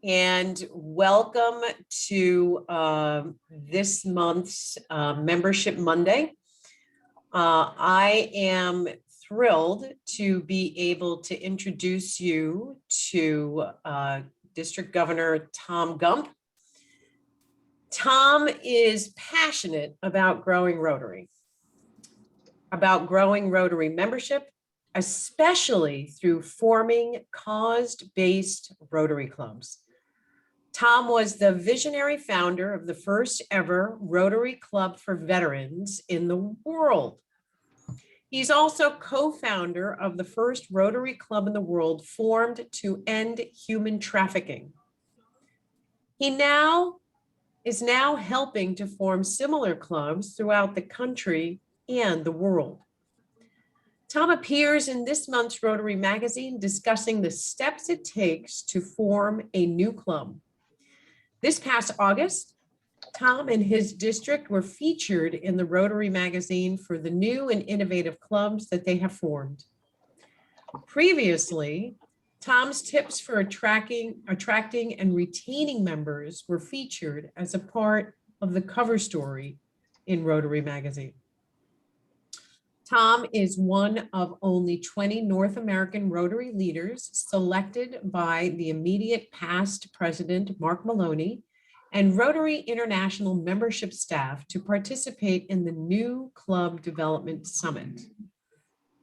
and welcome to this month's Membership Monday. I am thrilled to be able to introduce you to District Governor Tom Gump. Tom is passionate about growing Rotary membership, especially through forming cause-based Rotary clubs. Tom was the visionary founder of the first ever Rotary Club for veterans in the world. He's also co-founder of the first Rotary Club in the world formed to end human trafficking. He is now helping to form similar clubs throughout the country and the world. Tom appears in this month's Rotary magazine discussing the steps it takes to form a new club. This past August, Tom and his district were featured in the Rotary magazine for the new and innovative clubs that they have formed. Previously, Tom's tips for attracting and retaining members were featured as a part of the cover story in Rotary magazine. Tom is one of only 20 North American Rotary leaders selected by the immediate past president, Mark Maloney, and Rotary International membership staff to participate in the new Club Development Summit.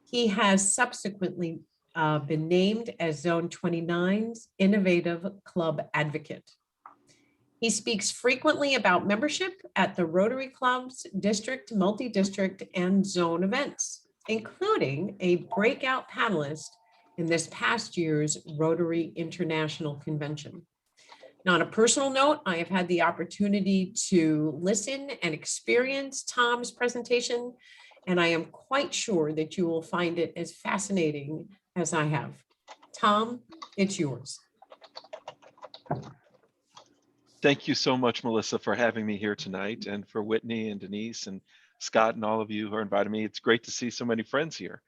He has subsequently been named as Zone 29's Innovative Club Advocate. He speaks frequently about membership at the Rotary Club's district, multi-district, and zone events, including a breakout panelist in this past year's Rotary International Convention. Now, on a personal note, I have had the opportunity to listen and experience Tom's presentation, and I am quite sure that you will find it as fascinating as I have. Tom, it's yours. Thank you so much, Melissa, for having me here tonight, and for Whitney and Denise and Scott and all of you who are inviting me. It's great to see so many friends here.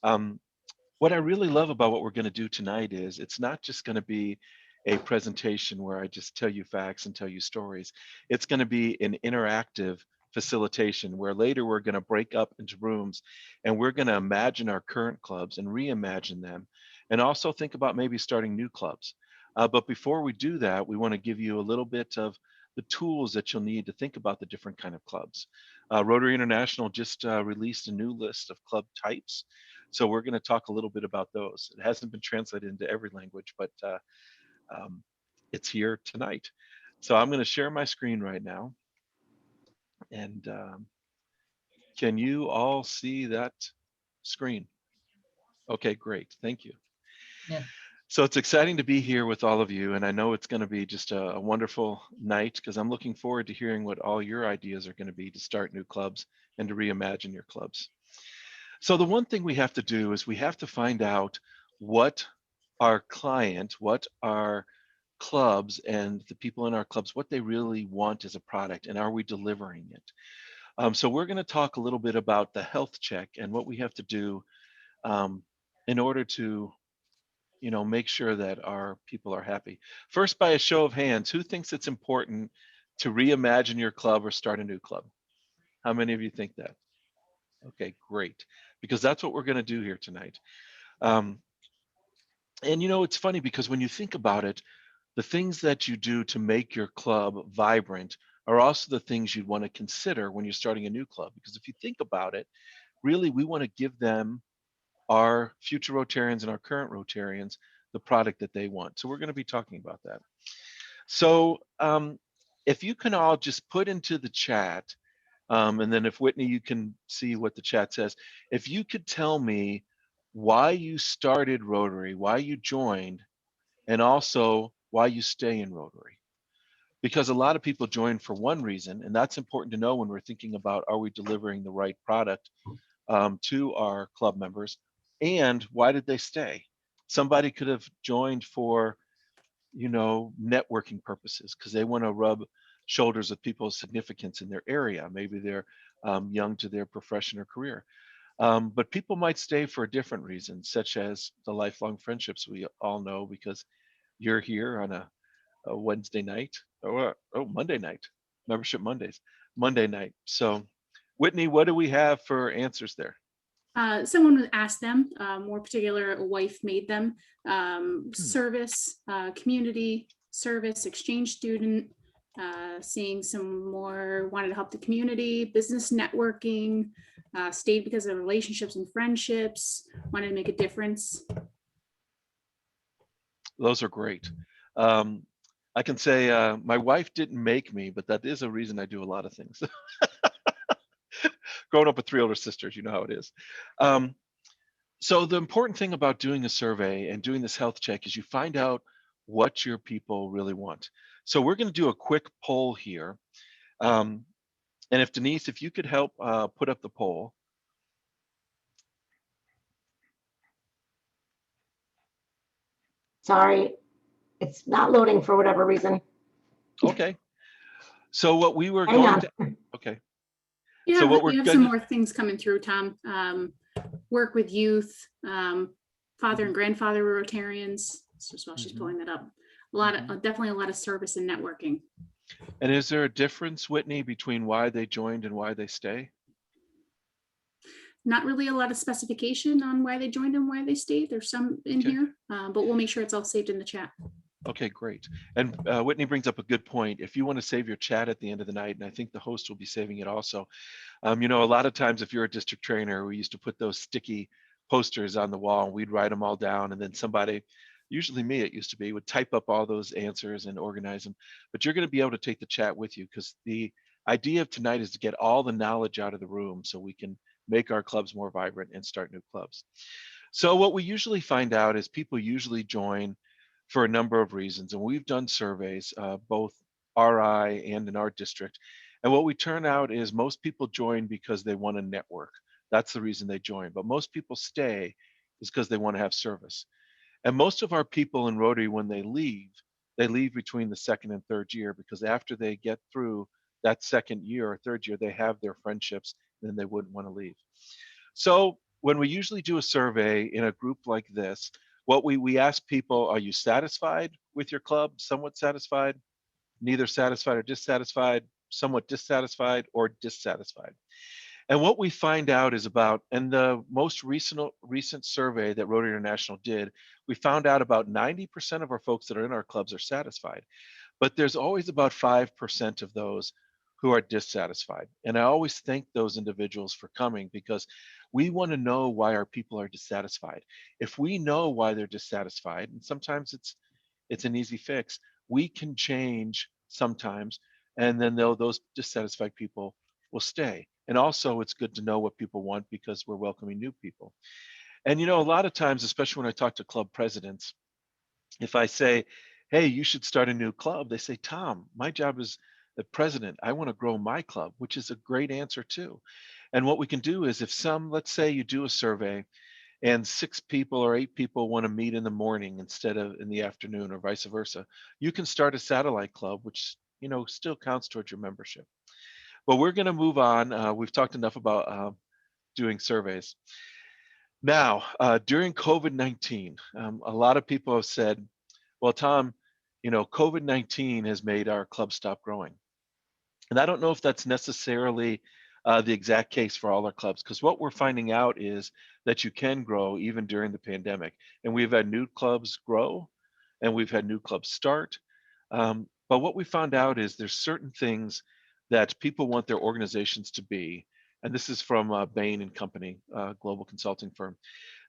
What I really love about what we're going to do tonight is it's not just going to be a presentation where I just tell you facts and tell you stories. It's going to be an interactive facilitation where later we're going to break up into rooms and we're going to imagine our current clubs and reimagine them, and also think about maybe starting new clubs. But before we do that, we want to give you a little bit of the tools that you'll need to think about the different kind of clubs. Rotary International just released a new list of club types. So we're going to talk a little bit about those. It hasn't been translated into every language, but it's here tonight. So I'm going to share my screen right now. And can you all see that screen? Okay, great. Thank you. Yeah. So it's exciting to be here with all of you, and I know it's going to be just a wonderful night because I'm looking forward to hearing what all your ideas are going to be to start new clubs and to reimagine your clubs. So the one thing we have to do is we have to find out what our client, what our clubs and the people in our clubs, what they really want as a product, and are we delivering it? So we're going to talk a little bit about the health check and what we have to do in order to make sure that our people are happy. First, by a show of hands, who thinks it's important to reimagine your club or start a new club? How many of you think that? Okay, great. Because that's what we're going to do here tonight. And it's funny because when you think about it, the things that you do to make your club vibrant are also the things you'd want to consider when you're starting a new club. Because if you think about it, really, we want to give them, our future Rotarians and our current Rotarians, the product that they want. So we're going to be talking about that. So if you can all just put into the chat, and then if Whitney, you can see what the chat says. If you could tell me why you started Rotary, why you joined, and also why you stay in Rotary. Because a lot of people join for one reason, and that's important to know when we're thinking about, are we delivering the right product to our club members, and why did they stay? Somebody could have joined for, networking purposes because they want to rub shoulders with people of significance in their area. Maybe they're young to their profession or career. But people might stay for different reasons, such as the lifelong friendships we all know because you're here on Wednesday night, or Monday night, membership Mondays, Monday night. So, Whitney, what do we have for answers there? Someone would ask them, more particular, a wife made them, Hmm. service, community service, exchange student, seeing some more, wanted to help the community, business networking, stayed because of relationships and friendships, wanted to make a difference. Those are great. Um, I can say my wife didn't make me, but that is a reason I do a lot of things. Growing up with three older sisters, you know how it is. Um, so the important thing about doing a survey and doing this health check is you find out what your people really want. So we're going to do a quick poll here. Um, and if Denise, if you could help put up the poll. Sorry, it's not loading for whatever reason. Okay. So what we were Hang going on. to, okay. Yeah, So what we're we have some gonna, more things coming through, Tom. Work with youth, father and grandfather were Rotarians. It's just while she's pulling that up. A lot of, definitely a lot of service and networking. and is there a difference, Whitney, between why they joined and why they stay? Not really a lot of specification on why they joined and why they stayed. There's some in Okay. here, but we'll make sure it's all saved in the chat. Okay, great. And Whitney brings up a good point. If you want to save your chat at the end of the night, and I think the host will be saving it also, you know, a lot of times if you're a district trainer, we used to put those sticky posters on the wall and we'd write them all down, and then somebody, usually me it used to be, would type up all those answers and organize them. But you're going to be able to take the chat with you, because the idea of tonight is to get all the knowledge out of the room so we can make our clubs more vibrant and start new clubs. So what we usually find out is people usually join for a number of reasons. And we've done surveys, both RI and in our district. And what we turn out is most people join because they want to network. That's the reason they join. But most people stay is because they want to have service. And most of our people in Rotary, when they leave between the second and third year, because after they get through that second year or third year, they have their friendships, and then they wouldn't want to leave. So when we usually do a survey in a group like this, what we ask people, are you satisfied with your club, somewhat satisfied, neither satisfied or dissatisfied, somewhat dissatisfied, or dissatisfied? And what we find out is about, and the most recent survey that Rotary International did, we found out about 90% of our folks that are in our clubs are satisfied. But there's always about 5% of those who are dissatisfied. And I always thank those individuals for coming, because we want to know why our people are dissatisfied. If we know why they're dissatisfied, and sometimes it's an easy fix, we can change sometimes, and then those dissatisfied people will stay. And also it's good to know what people want, because we're welcoming new people. And you know, a lot of times, especially when I talk to club presidents, if I say, hey, you should start a new club, they say, Tom, my job is the president. I want to grow my club, which is a great answer too. And what we can do is, if let's say you do a survey and 6 people or 8 people want to meet in the morning instead of in the afternoon, or vice versa, you can start a satellite club, which, you know, still counts towards your membership. But we're going to move on. We've talked enough about doing surveys. Now, during COVID-19, a lot of people have said, well, Tom, you know, COVID-19 has made our club stop growing. And I don't know if that's necessarily the exact case for all our clubs, because what we're finding out is that you can grow even during the pandemic. And we've had new clubs grow, and we've had new clubs start. But what we found out is there's certain things that people want their organizations to be. And this is from Bain and Company, global consulting firm.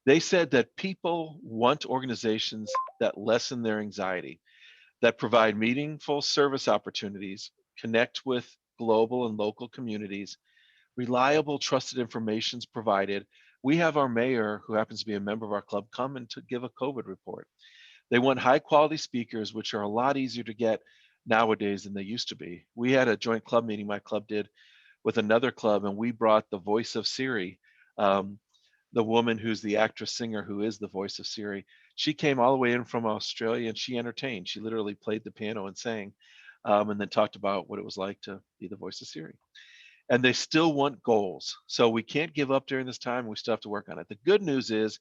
They said that people want organizations that lessen their anxiety, that provide meaningful service opportunities, connect with global and local communities, reliable, trusted information is provided. We have our mayor, who happens to be a member of our club, come and to give a COVID report. They want high quality speakers, which are a lot easier to get nowadays than they used to be. We had a joint club meeting my club did with another club, and we brought the voice of Siri, um, the woman who's the actress singer who is the voice of Siri. She came all the way in from Australia, and she entertained. She literally played the piano and sang, and then talked about what it was like to be the voice of Siri. And they still want goals. So we can't give up during this time. We still have to work on it. The good news is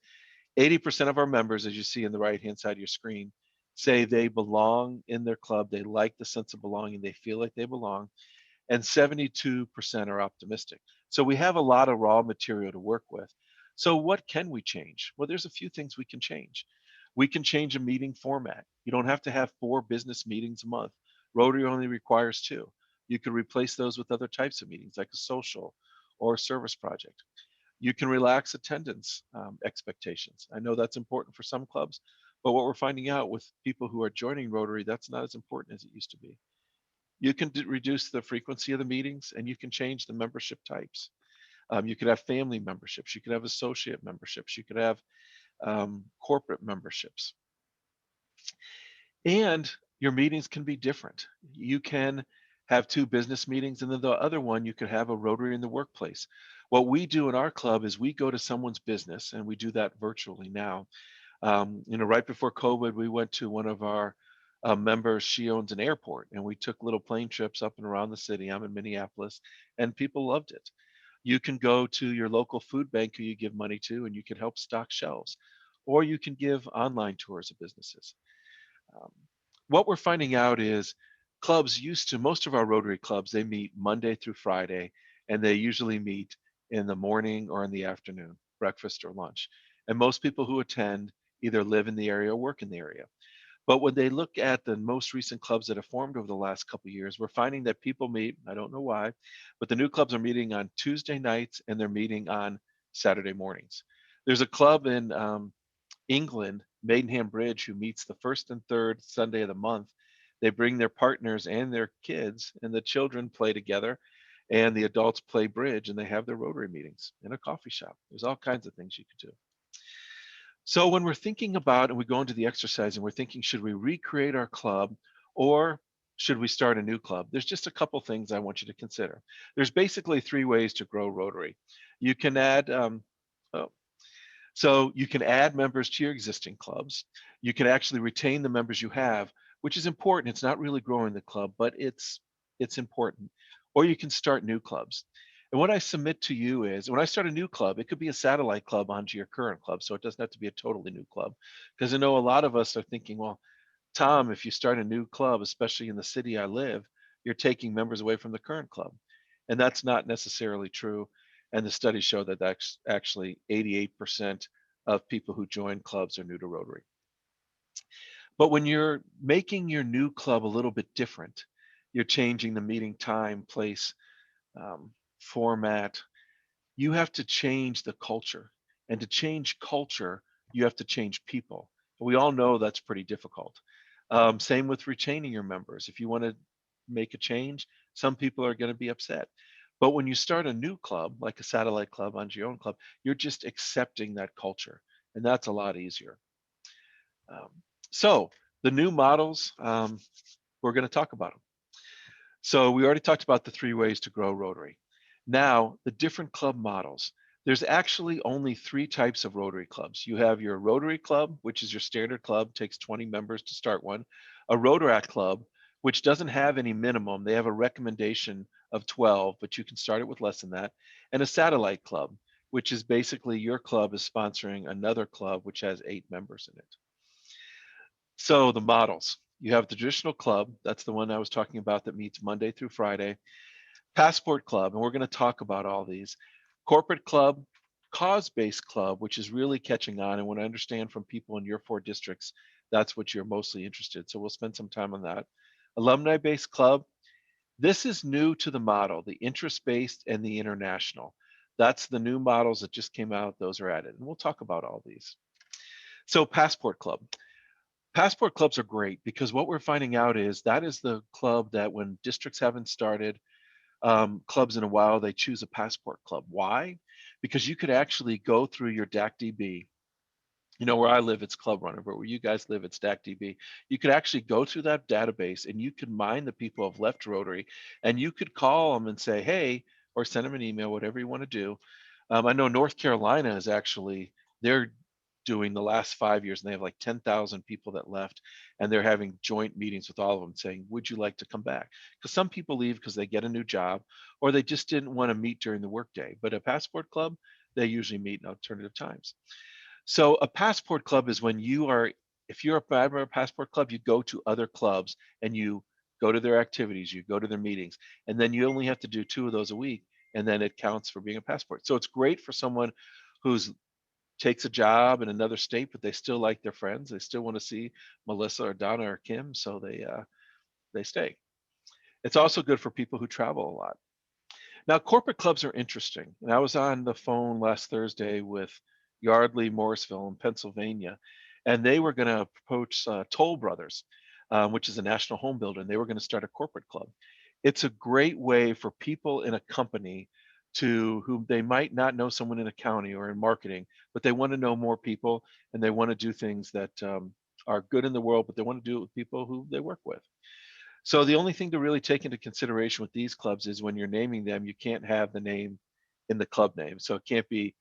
80% of our members, as you see in the right-hand side of your screen, say they belong in their club, they like the sense of belonging, they feel like they belong, and 72% are optimistic. So we have a lot of raw material to work with. So what can we change? Well, there's a few things we can change. We can change a meeting format. You don't have to have 4 business meetings a month. Rotary only requires 2. You could replace those with other types of meetings like a social or a service project. You can relax attendance expectations. I know that's important for some clubs, but what we're finding out with people who are joining Rotary, that's not as important as it used to be. You can reduce the frequency of the meetings, and you can change the membership types. You could have family memberships, you could have associate memberships, you could have corporate memberships. And your meetings can be different. You can have 2 business meetings, and then the other one, you could have a Rotary in the workplace. What we do in our club is we go to someone's business, and we do that virtually now. Right before COVID, we went to one of our members. She owns an airport, and we took little plane trips up and around the city. I'm in Minneapolis, and people loved it. You can go to your local food bank who you give money to, and you can help stock shelves, or you can give online tours of businesses. Um, what we're finding out is most of our Rotary clubs, they meet Monday through Friday, and they usually meet in the morning or in the afternoon, breakfast or lunch. And most people who attend either live in the area or work in the area. But when they look at the most recent clubs that have formed over the last couple of years, we're finding that people meet, I don't know why, but the new clubs are meeting on Tuesday nights and they're meeting on Saturday mornings. There's a club in England, Maidenham Bridge, who meets the first and third Sunday of the month. They bring their partners and their kids, and the children play together, and the adults play bridge, and they have their Rotary meetings in a coffee shop. There's all kinds of things you could do. So when we're thinking about, and we go into the exercise and we're thinking, should we recreate our club or should we start a new club? There's just a couple things I want you to consider. There's basically 3 ways to grow Rotary. You can add, so you can add members to your existing clubs. You can actually retain the members you have, which is important. It's not really growing the club, but it's important. Or you can start new clubs. And what I submit to you is when I start a new club, it could be a satellite club onto your current club. So it doesn't have to be a totally new club. Because I know a lot of us are thinking, well, Tom, if you start a new club, especially in the city I live, you're taking members away from the current club. And that's not necessarily true. And the studies show that that's actually 88% of people who join clubs are new to Rotary. But when you're making your new club a little bit different, you're changing the meeting time, place, format, you have to change the culture. And to change culture, you have to change people. We all know that's pretty difficult. Same with retaining your members. If you want to make a change, some people are going to be upset. But when you start a new club, like a satellite club onto your own club, you're just accepting that culture. And that's a lot easier. So the new models, we're going to talk about them. So we already talked about the 3 ways to grow Rotary. Now, the different club models. There's actually only 3 types of Rotary clubs. You have your Rotary Club, which is your standard club, takes 20 members to start one. A Rotaract Club, which doesn't have any minimum. They have a recommendation of 12, but you can start it with less than that. And a satellite club, which is basically your club is sponsoring another club, which has 8 members in it. So the models. You have the traditional club. That's the one I was talking about that meets Monday through Friday. Passport Club, and we're going to talk about all these. Corporate Club, cause-based club, which is really catching on. And what I understand from people in your 4 districts, that's what you're mostly interested. So we'll spend some time on that. Alumni-based club. This is new to the model, the interest-based and the international. That's the new models that just came out. Those are added. And we'll talk about all these. So Passport Club. Passport clubs are great because what we're finding out is that is the club that when districts haven't started clubs in a while, they choose a passport club. Why? Because you could actually go through your DACDB. You know, where I live, it's Club Runner, but where you guys live, it's DACDB. You could actually go through that database and you could mine the people who have left Rotary and you could call them and say, hey, or send them an email, whatever you want to do. I know North Carolina is actually, they're doing the last 5 years and they have like 10,000 people that left and they're having joint meetings with all of them saying, would you like to come back? Because some people leave because they get a new job or they just didn't want to meet during the workday. But a passport club, they usually meet in alternative times. So a passport club is when you are if you're a member of Passport Club, you go to other clubs and you go to their activities, you go to their meetings, and then you only have to do 2 of those a week, and then it counts for being a passport. So it's great for someone who's takes a job in another state, but they still like their friends. They still want to see Melissa or Donna or Kim, so they stay. It's also good for people who travel a lot. Now, corporate clubs are interesting. And I was on the phone last Thursday with Yardley Morrisville in Pennsylvania, and they were going to approach Toll Brothers, which is a national home builder, and they were going to start a corporate club. It's a great way for people in a company to whom they might not know someone in accounting or in marketing, but they want to know more people and they want to do things that are good in the world, but they want to do it with people who they work with. So the only thing to really take into consideration with these clubs is when you're naming them, you can't have the name in the club name. So it can't be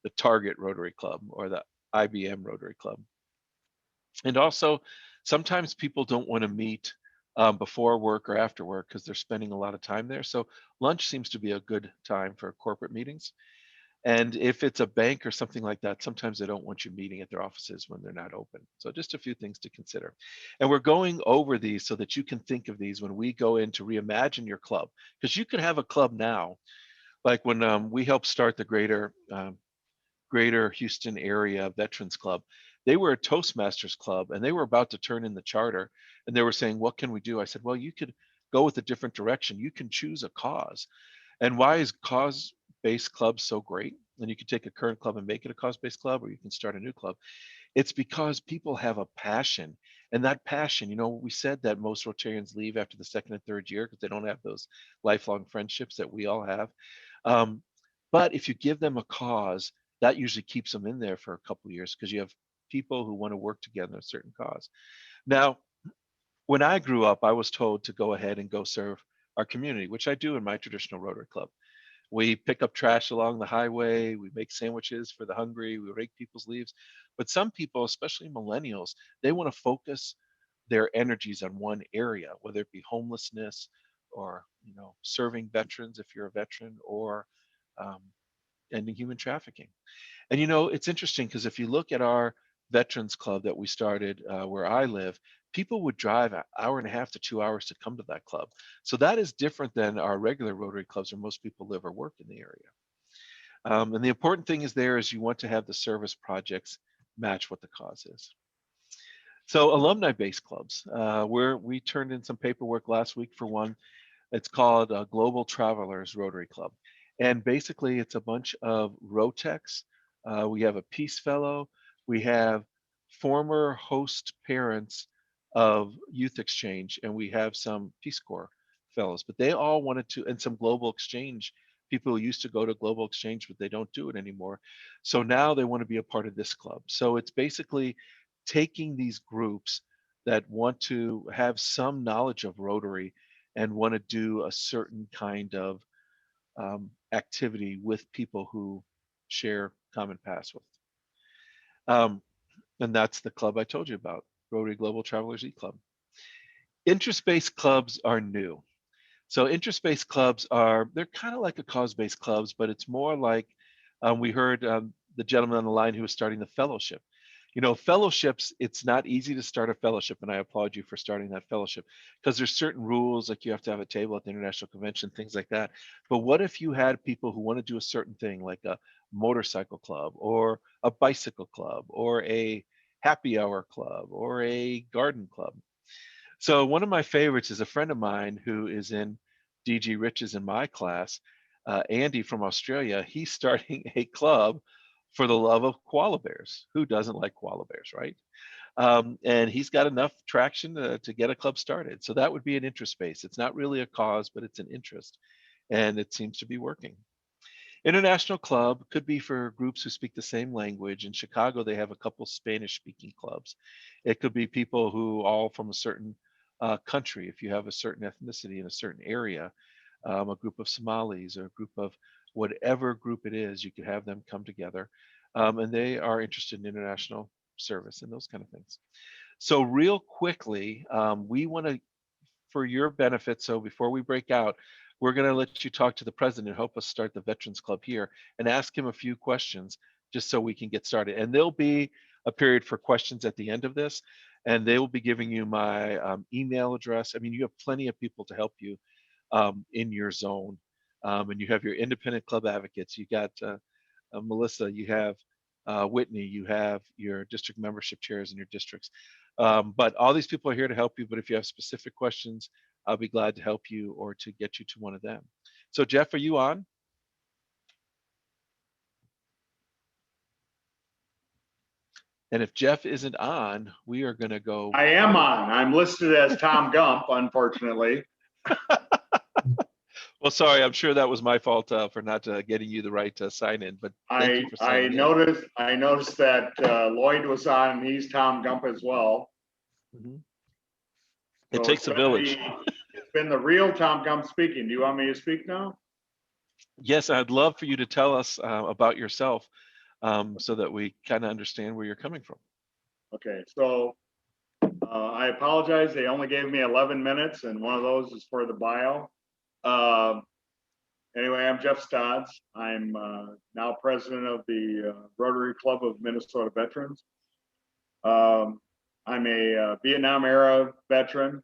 the Target Rotary Club or the IBM Rotary Club. And also, sometimes people don't want to meet before work or after work because they're spending a lot of time there. So lunch seems to be a good time for corporate meetings. And if it's a bank or something like that, sometimes they don't want you meeting at their offices when they're not open. So just a few things to consider. And we're going over these so that you can think of these when we go in to reimagine your club. Because you could have a club now, like when we helped start the Greater Houston Area Veterans Club. They were a Toastmasters club and they were about to turn in the charter. And they were saying, what can we do? I said, well, you could go with a different direction. You can choose a cause. And why is cause-based clubs so great? And you can take a current club and make it a cause-based club, or you can start a new club. It's because people have a passion. And that passion, we said that most Rotarians leave after the second and third year because they don't have those lifelong friendships that we all have. But if you give them a cause, that usually keeps them in there for a couple of years because you have people who want to work together in a certain cause. Now, when I grew up, I was told to go ahead and go serve our community, which I do in my traditional Rotary Club. We pick up trash along the highway, we make sandwiches for the hungry, we rake people's leaves. But some people, especially millennials, they want to focus their energies on one area, whether it be homelessness or serving veterans if you're a veteran, or um, ending human trafficking. And it's interesting because if you look at our Veterans Club that we started where I live, people would drive an hour and a half to 2 hours to come to that club. So that is different than our regular Rotary clubs where most people live or work in the area. And the important thing is you want to have the service projects match what the cause is. So alumni-based clubs, where we turned in some paperwork last week for one. It's called Global Travelers Rotary Club. And basically it's a bunch of Rotecs. We have a Peace Fellow. We have former host parents of Youth Exchange, and we have some Peace Corps fellows, but they all wanted to, and some Global Exchange people who used to go to Global Exchange, but they don't do it anymore. So now they want to be a part of this club. So it's basically taking these groups that want to have some knowledge of Rotary and want to do a certain kind of activity with people who share common past with. And that's the club I told you about, Rotary Global Travelers E-Club. Interest-based clubs are new. So interest-based clubs they're kind of like a cause-based clubs, but it's more like we heard the gentleman on the line who was starting the fellowship. Fellowships, it's not easy to start a fellowship, and I applaud you for starting that fellowship because there's certain rules, like you have to have a table at the International Convention, things like that. But what if you had people who want to do a certain thing, like a motorcycle club or a bicycle club or a happy hour club or a garden club? So one of my favorites is a friend of mine who is in DG Riches in my class, Andy from Australia. He's starting a club for the love of koala bears. Who doesn't like koala bears, right? And he's got enough traction to get a club started. So that would be an interest base. It's not really a cause, but it's an interest. And it seems to be working. International club could be for groups who speak the same language. In Chicago, they have a couple Spanish-speaking clubs. It could be people who all from a certain country. If you have a certain ethnicity in a certain area, a group of Somalis or a group of whatever group it is, you could have them come together. And they are interested in international service and those kind of things. So real quickly, we want to, for your benefit, so before we break out, we're going to let you talk to the president and help us start the Veterans Club here and ask him a few questions just so we can get started. And there'll be a period for questions at the end of this, and they will be giving you my email address. I mean, you have plenty of people to help you in your zone, and you have your independent club advocates. You got Melissa, you have Whitney, you have your district membership chairs in your districts. But all these people are here to help you. But if you have specific questions, I'll be glad to help you or to get you to one of them. So Jeff, are you on? And if Jeff isn't on, we are going to go. I am on. I'm listed as Tom Gump, unfortunately. Well, sorry, I'm sure that was my fault for not getting you the right sign in, but thank you for signing in. I noticed that Lloyd was on, and he's Tom Gump as well. Mhm. It So takes a village. It's been the real Tom Gump speaking. Do you want me to speak now? Yes, I'd love for you to tell us about yourself so that we kind of understand where you're coming from. Okay, so I apologize. They only gave me 11 minutes, and one of those is for the bio. Anyway, I'm Jeff Stodds. I'm now president of the Rotary Club of Minnesota Veterans. I'm a Vietnam era veteran,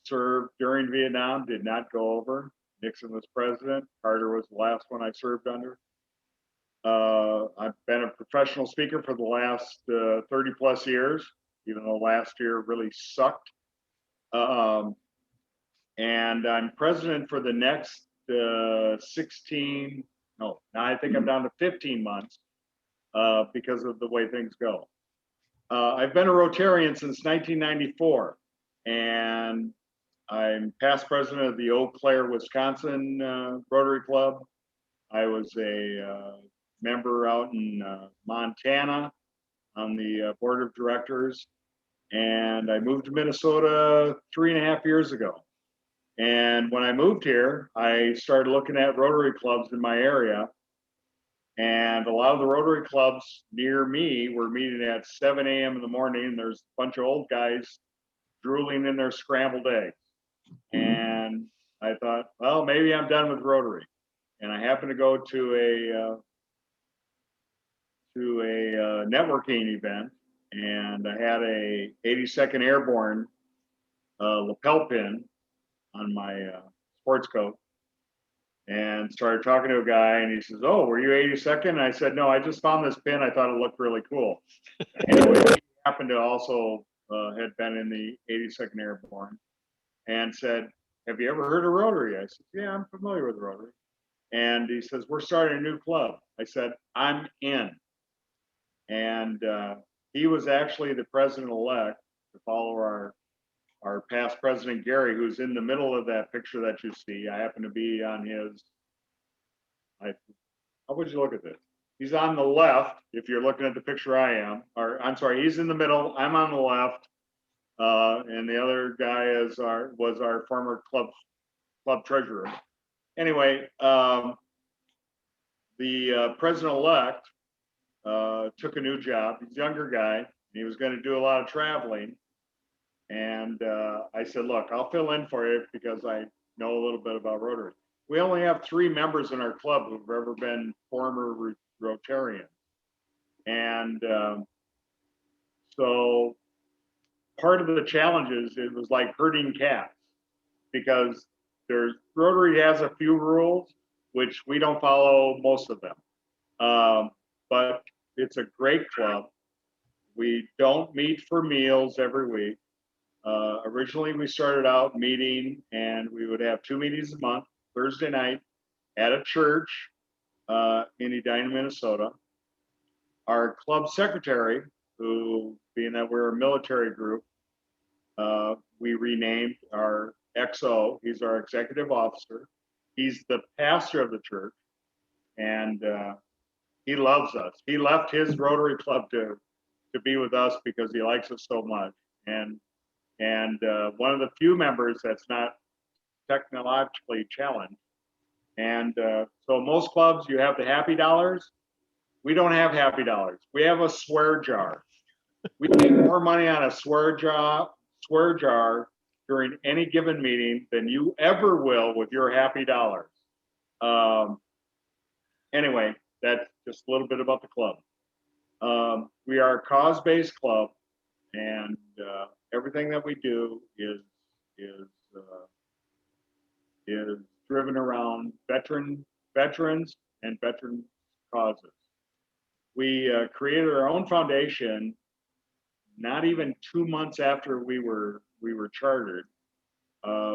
served during Vietnam, did not go over. Nixon was president. Carter was the last one I served under. I've been a professional speaker for the last 30 plus years, even though last year really sucked. And I'm president for the next 16, no, now I think I'm down to 15 months because of the way things go. I've been a Rotarian since 1994, and I'm past president of the Eau Claire, Wisconsin Rotary Club. I was a member out in Montana on the board of directors, and I moved to Minnesota 3.5 years ago. And when I moved here, I started looking at Rotary clubs in my area, and a lot of the Rotary clubs near me were meeting at 7 a.m. in the morning, and there's a bunch of old guys drooling in their scrambled eggs. And I thought, well, maybe I'm done with Rotary. And I happened to go to a networking event, and I had a 82nd Airborne lapel pin on my sports coat, and started talking to a guy, and he says, "Oh, were you 82nd?" And I said, "No, I just found this pin. I thought it looked really cool." Anyway, he happened to also had been in the 82nd Airborne, and said, "Have you ever heard of Rotary?" I said, "Yeah, I'm familiar with Rotary." And he says, "We're starting a new club." I said, "I'm in." And he was actually the president-elect to follow our past president, Gary, who's in the middle of that picture that you see. I happen to be on his, how would you look at this? He's on the left, if you're looking at the picture I am, or I'm sorry, he's in the middle, I'm on the left. And the other guy was our former club treasurer. Anyway, the president-elect took a new job. He's a younger guy. He was going to do a lot of traveling. And I said, "Look, I'll fill in for you because I know a little bit about Rotary." We only have 3 members in our club who've ever been former Rotarians. And so part of the challenges, it was like herding cats, because Rotary has a few rules, which we don't follow most of them. But it's a great club. We don't meet for meals every week. Originally, we started out meeting, and we would have 2 meetings a month, Thursday night at a church in Edina, Minnesota. Our club secretary, who, being that we're a military group, we renamed our XO. He's our executive officer. He's the pastor of the church, and he loves us. He left his Rotary Club to be with us because he likes us so much. And one of the few members that's not technologically challenged. And so most clubs, you have the happy dollars. We don't have happy dollars. We have a swear jar. We make more money on a swear jar during any given meeting than you ever will with your happy dollars. Anyway, that's just a little bit about the club. We are a cause-based club, and everything that we do is driven around veterans and veteran causes. We created our own foundation not even 2 months after we were chartered.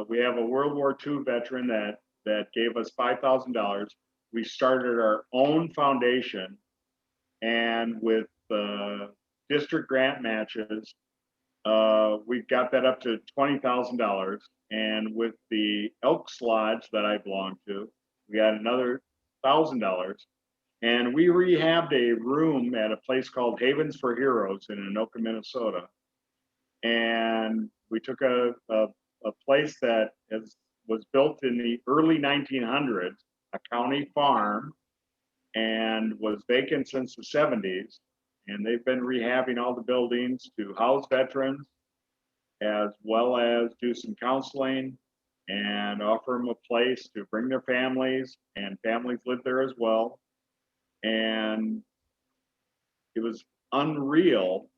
We have a World War II veteran that gave us $5,000. We started our own foundation, and with district grant matches, we got that up to $20,000. And with the Elks Lodge that I belong to, we got another $1,000. And we rehabbed a room at a place called Havens for Heroes in Anoka, Minnesota. And we took a place that was built in the early 1900s, a county farm, and was vacant since the 70s. And they've been rehabbing all the buildings to house veterans, as well as do some counseling and offer them a place to bring their families, and families live there as well. And it was unreal,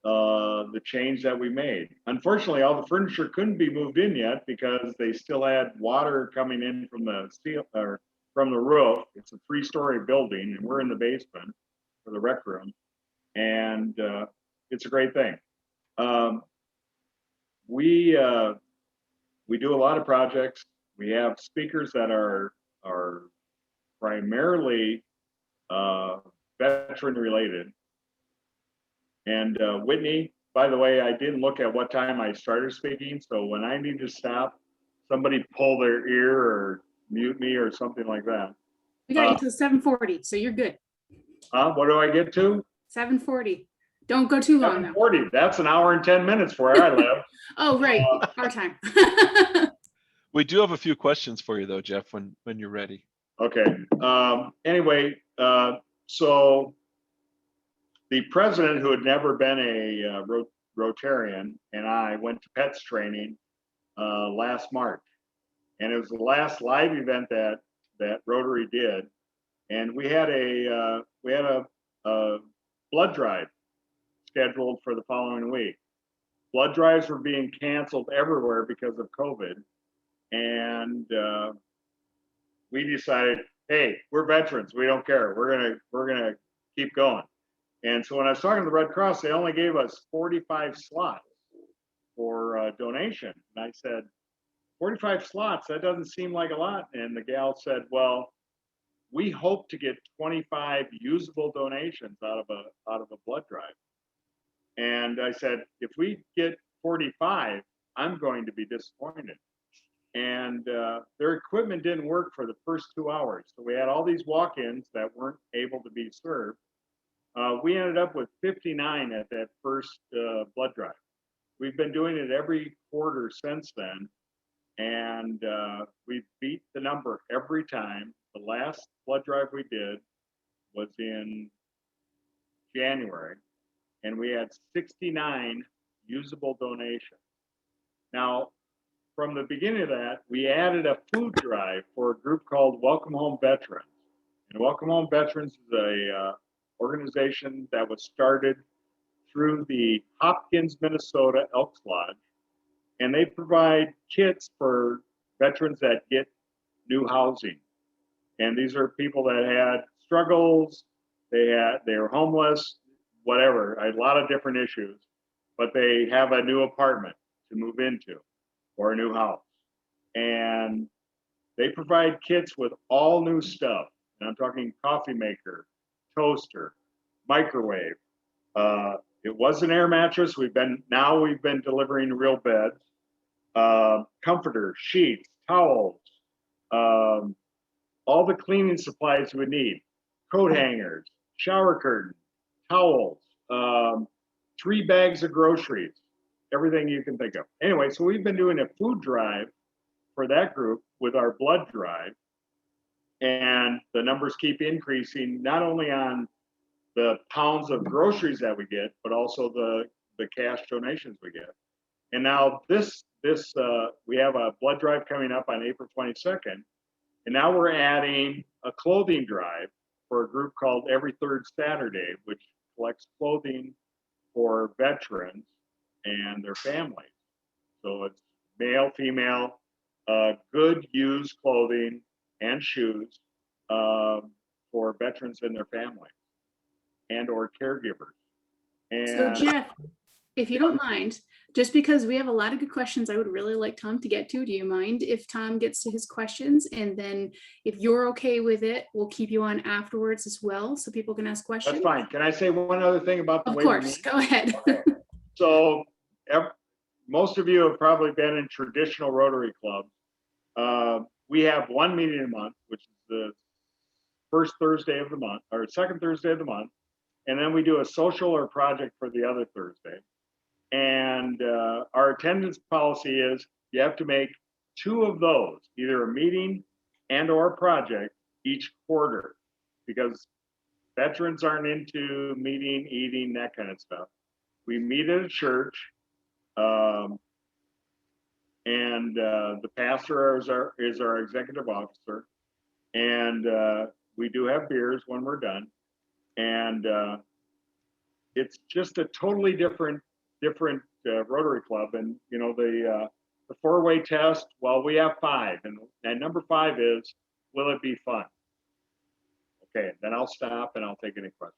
the change that we made. Unfortunately, all the furniture couldn't be moved in yet because they still had water coming in from the steel or from the roof. It's a 3-story building, and we're in the basement for the rec room, and it's a great thing. We do a lot of projects. We have speakers that are primarily veteran related. And Whitney, by the way, I didn't look at what time I started speaking. So when I need to stop, somebody pull their ear or mute me or something like that. We got you till 7:40, so you're good. What do I get to? 7:40. Don't go too long though. 7:40. That's an hour and 10 minutes where I live. Oh, right, our time. We do have a few questions for you though, Jeff, when you're ready. Okay. Anyway, so the president, who had never been a Rotarian, and I went to PETS training last March, and it was the last live event that Rotary did, and we had a blood drive scheduled for the following week. Blood drives were being canceled everywhere because of COVID, and we decided, hey, we're veterans, we don't care, we're gonna keep going. And so when I was talking to the Red Cross, they only gave us 45 slots for donation. And I said, 45 slots, that doesn't seem like a lot. And the gal said, well, we hope to get 25 usable donations out of a blood drive. And I said, if we get 45, I'm going to be disappointed. And their equipment didn't work for the first 2 hours. So we had all these walk-ins that weren't able to be served. We ended up with 59 at that first blood drive. We've been doing it every quarter since then, and we beat the number every time. The last blood drive we did was in January, and we had 69 usable donations. Now, from the beginning of that, we added a food drive for a group called Welcome Home Veterans. And Welcome Home Veterans is a organization that was started through the Hopkins, Minnesota Elks Lodge, and they provide kits for veterans that get new housing. And these are people that had struggles, they were homeless, whatever, a lot of different issues, but they have a new apartment to move into or a new house. And they provide kits with all new stuff. And I'm talking coffee maker, toaster, microwave. It was an air mattress. We've been delivering real beds, comforters, sheets, towels, all the cleaning supplies you would need, coat hangers, shower curtains, towels, 3 bags of groceries, everything you can think of. Anyway, so we've been doing a food drive for that group with our blood drive, and the numbers keep increasing, not only on the pounds of groceries that we get, but also the cash donations we get. And now this we have a blood drive coming up on April 22nd, and now we're adding a clothing drive for a group called Every Third Saturday, which collects clothing for veterans and their families. So it's male, female, good used clothing and shoes for veterans and their families and or caregivers. So And Jeff, if you don't mind, just because we have a lot of good questions, I would really like Tom to get to. Do you mind if Tom gets to his questions? And then if you're okay with it, we'll keep you on afterwards as well, so people can ask questions. that's fine. Can I say one other thing about the Of way we course, meet? go ahead. So most of you have probably been in traditional Rotary clubs. We have one meeting a month, which is the first Thursday of the month, or second Thursday of the month. And then we do a social or project for the other Thursday. And our attendance policy is you have to make 2 of those, either a meeting and or a project each quarter, because veterans aren't into meeting, eating, that kind of stuff. We meet at a church, and the pastor is our executive officer, and we do have beers when we're done, and it's just a totally different Rotary club. And you know, the 4-way test, well, we have 5, and number 5 is, will it be fun? Okay, then I'll stop and I'll take any questions.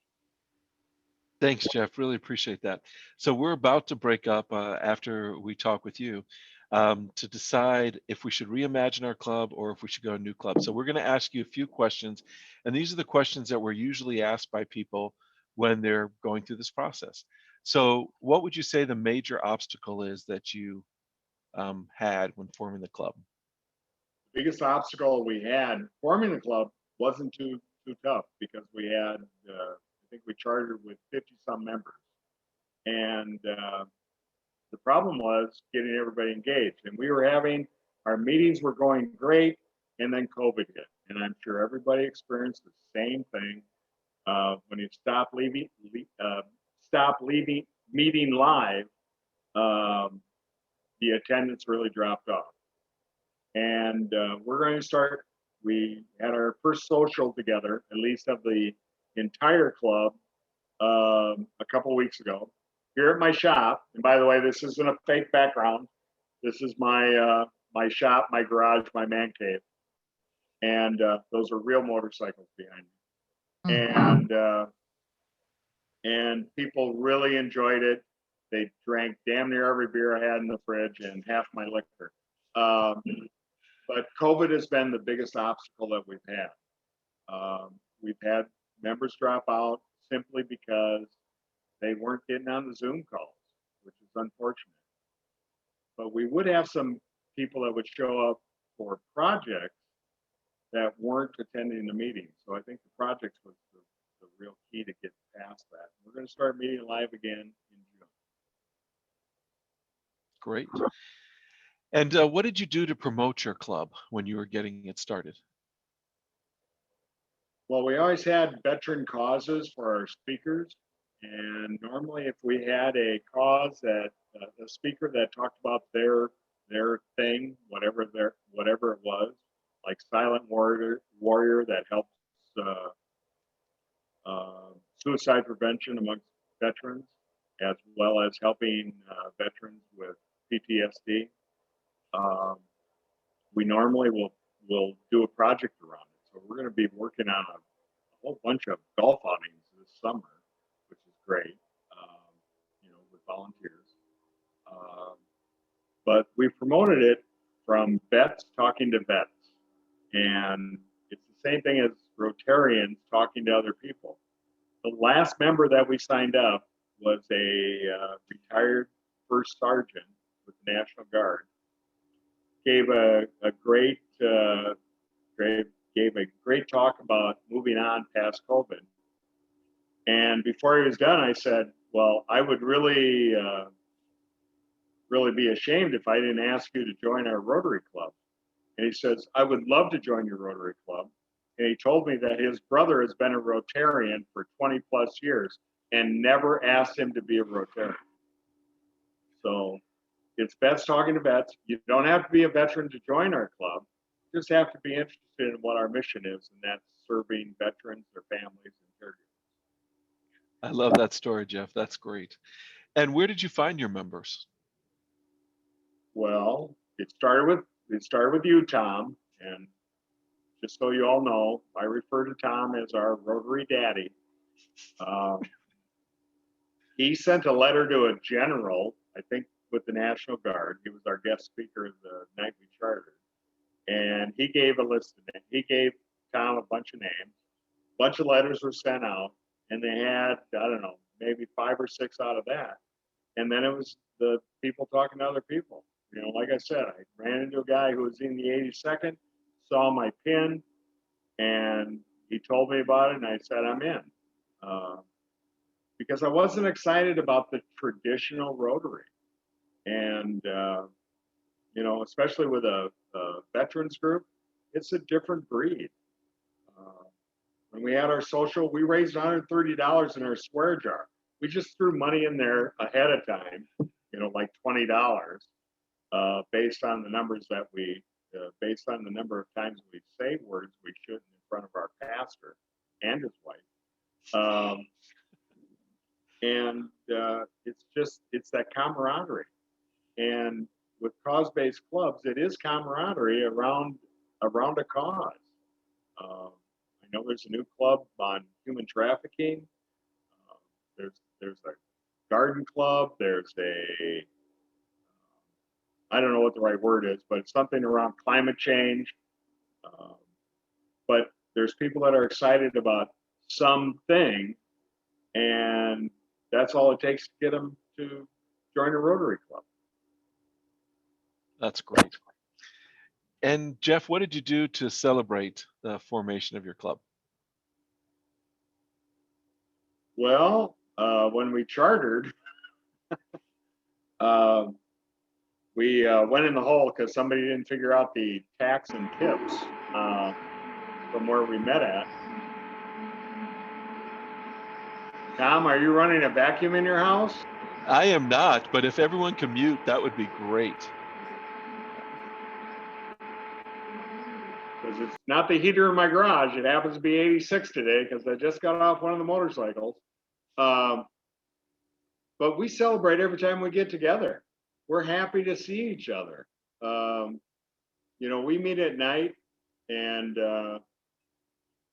Thanks, Jeff. Really appreciate that. So we're about to break up after we talk with you to decide if we should reimagine our club or if we should go to a new club. So we're going to ask you a few questions, and these are the questions that we're usually asked by people when they're going through this process. So what would you say the major obstacle is that you had when forming the club? The biggest obstacle we had forming the club wasn't too tough, because we had I think we chartered with 50 some members, and the problem was getting everybody engaged. And we were having, our meetings were going great, and then COVID hit, and I'm sure everybody experienced the same thing. When you stop meeting live, the attendance really dropped off. And we're going to start. We had our first social together, at least of the entire club, a couple of weeks ago here at my shop. And by the way, this isn't a fake background. This is my my shop, my garage, my man cave, and those are real motorcycles behind me. And people really enjoyed it. They drank damn near every beer I had in the fridge and half my liquor. But COVID has been the biggest obstacle that we've had. We've had members drop out simply because they weren't getting on the Zoom calls, which is unfortunate. But we would have some people that would show up for projects that weren't attending the meetings. So I think the projects was the real key to get past that. We're going to start meeting live again in June. Great. And what did you do to promote your club when you were getting it started? Well, we always had veteran causes for our speakers. And normally if we had a cause that a speaker that talked about their thing, whatever it was, like Silent Warrior that helps suicide prevention amongst veterans, as well as helping veterans with PTSD. We normally will do a project around it. So we're going to be working on a whole bunch of golf outings this summer, which is great, you know, with volunteers. But we promoted it from vets talking to vets. And it's the same thing as Rotarians talking to other people. The last member that we signed up was a retired first sergeant with the National Guard. Gave a great talk about moving on past COVID. And before he was done, I said, well, I would really be ashamed if I didn't ask you to join our Rotary Club. And he says, I would love to join your Rotary Club. And he told me that his brother has been a Rotarian for 20 plus years and never asked him to be a Rotarian. So it's vets talking to vets. You don't have to be a veteran to join our club. You just have to be interested in what our mission is, and that's serving veterans, their families, and caregivers. I love that story, Jeff. That's great. And where did you find your members? Well, it started with you, Tom, and just so you all know, I refer to Tom as our Rotary Daddy. He sent a letter to a general, I think with the National Guard. He was our guest speaker the night we chartered. And he gave a list of names. He gave Tom a bunch of names. A bunch of letters were sent out, and they had, I don't know, maybe 5 or 6 out of that. And then it was the people talking to other people. You know, like I said, I ran into a guy who was in the 82nd, saw my pin, and he told me about it, and I said, I'm in. Because I wasn't excited about the traditional Rotary. And, you know, especially with a veterans group, it's a different breed. When we had our social, we raised $130 in our swear jar. We just threw money in there ahead of time, you know, like $20, based on the numbers that based on the number of times we say words we shouldn't in front of our pastor and his wife. And it's that camaraderie. And with cause-based clubs, it is camaraderie around a cause. I know there's a new club on human trafficking. There's a garden club. There's I don't know what the right word is, but it's something around climate change. But there's people that are excited about something, and that's all it takes to get them to join a Rotary Club. That's great. And Jeff, what did you do to celebrate the formation of your club? Well, when we chartered, we went in the hole because somebody didn't figure out the tax and tips from where we met at. Tom, are you running a vacuum in your house? I am not, but if everyone can mute, that would be great. Because it's not the heater in my garage. It happens to be 86 today because I just got off one of the motorcycles. But we celebrate every time we get together. We're happy to see each other. You know, we meet at night, and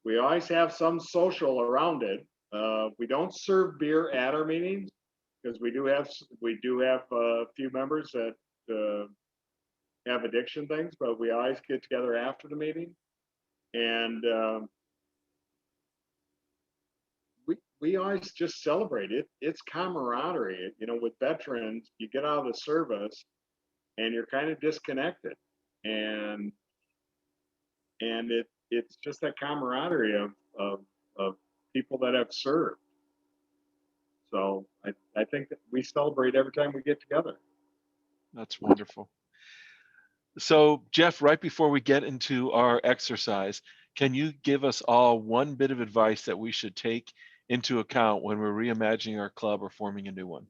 we always have some social around it. We don't serve beer at our meetings because we do have a few members that have addiction things, but we always get together after the meeting, and we always just celebrate it. It's camaraderie. You know, with veterans, you get out of the service and you're kind of disconnected, and it's just that camaraderie of people that have served. So I think that we celebrate every time we get together. That's wonderful. So Jeff, right before we get into our exercise, can you give us all one bit of advice that we should take into account when we're reimagining our club or forming a new one?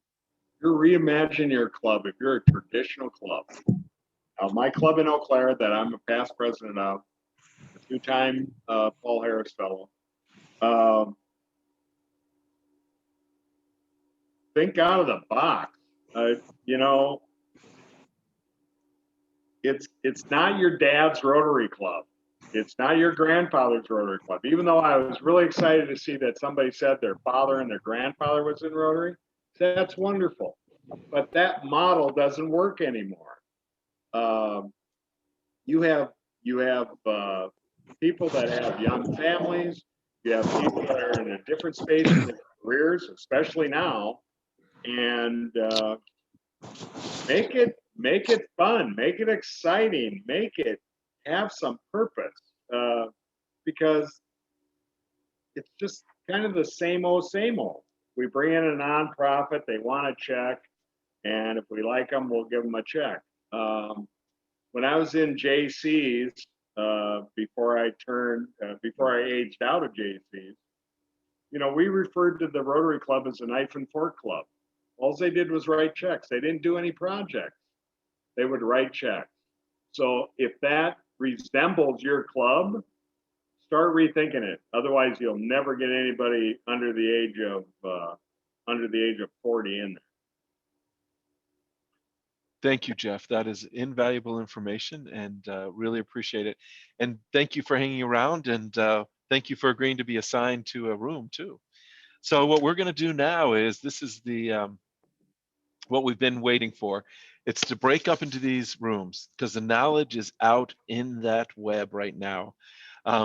You're reimagining your club. If you're a traditional club, now my club in Eau Claire that I'm a past president of, a 2-time Paul Harris fellow, think out of the box. You know, it's not your dad's Rotary Club. It's not your grandfather's Rotary Club. Even though I was really excited to see that somebody said their father and their grandfather was in Rotary, that's wonderful. But that model doesn't work anymore. You have people that have young families. You have people that are in a different space in their careers, especially now, and make it fun, make it exciting, make it have some purpose, because it's just kind of the same old, same old. We bring in a nonprofit, they want a check, and if we like them, we'll give them a check. When I was in JC's, before I aged out of JC's, you know, we referred to the Rotary Club as a knife and fork club. All they did was write checks. They didn't do any projects. They would write checks. So if that resembles your club, start rethinking it. Otherwise, you'll never get anybody under the age of 40 in there. Thank you, Jeff. That is invaluable information, and really appreciate it. And thank you for hanging around, and thank you for agreeing to be assigned to a room too. So what we're going to do now is, this is the what we've been waiting for. It's to break up into these rooms, because the knowledge is out in that web right now.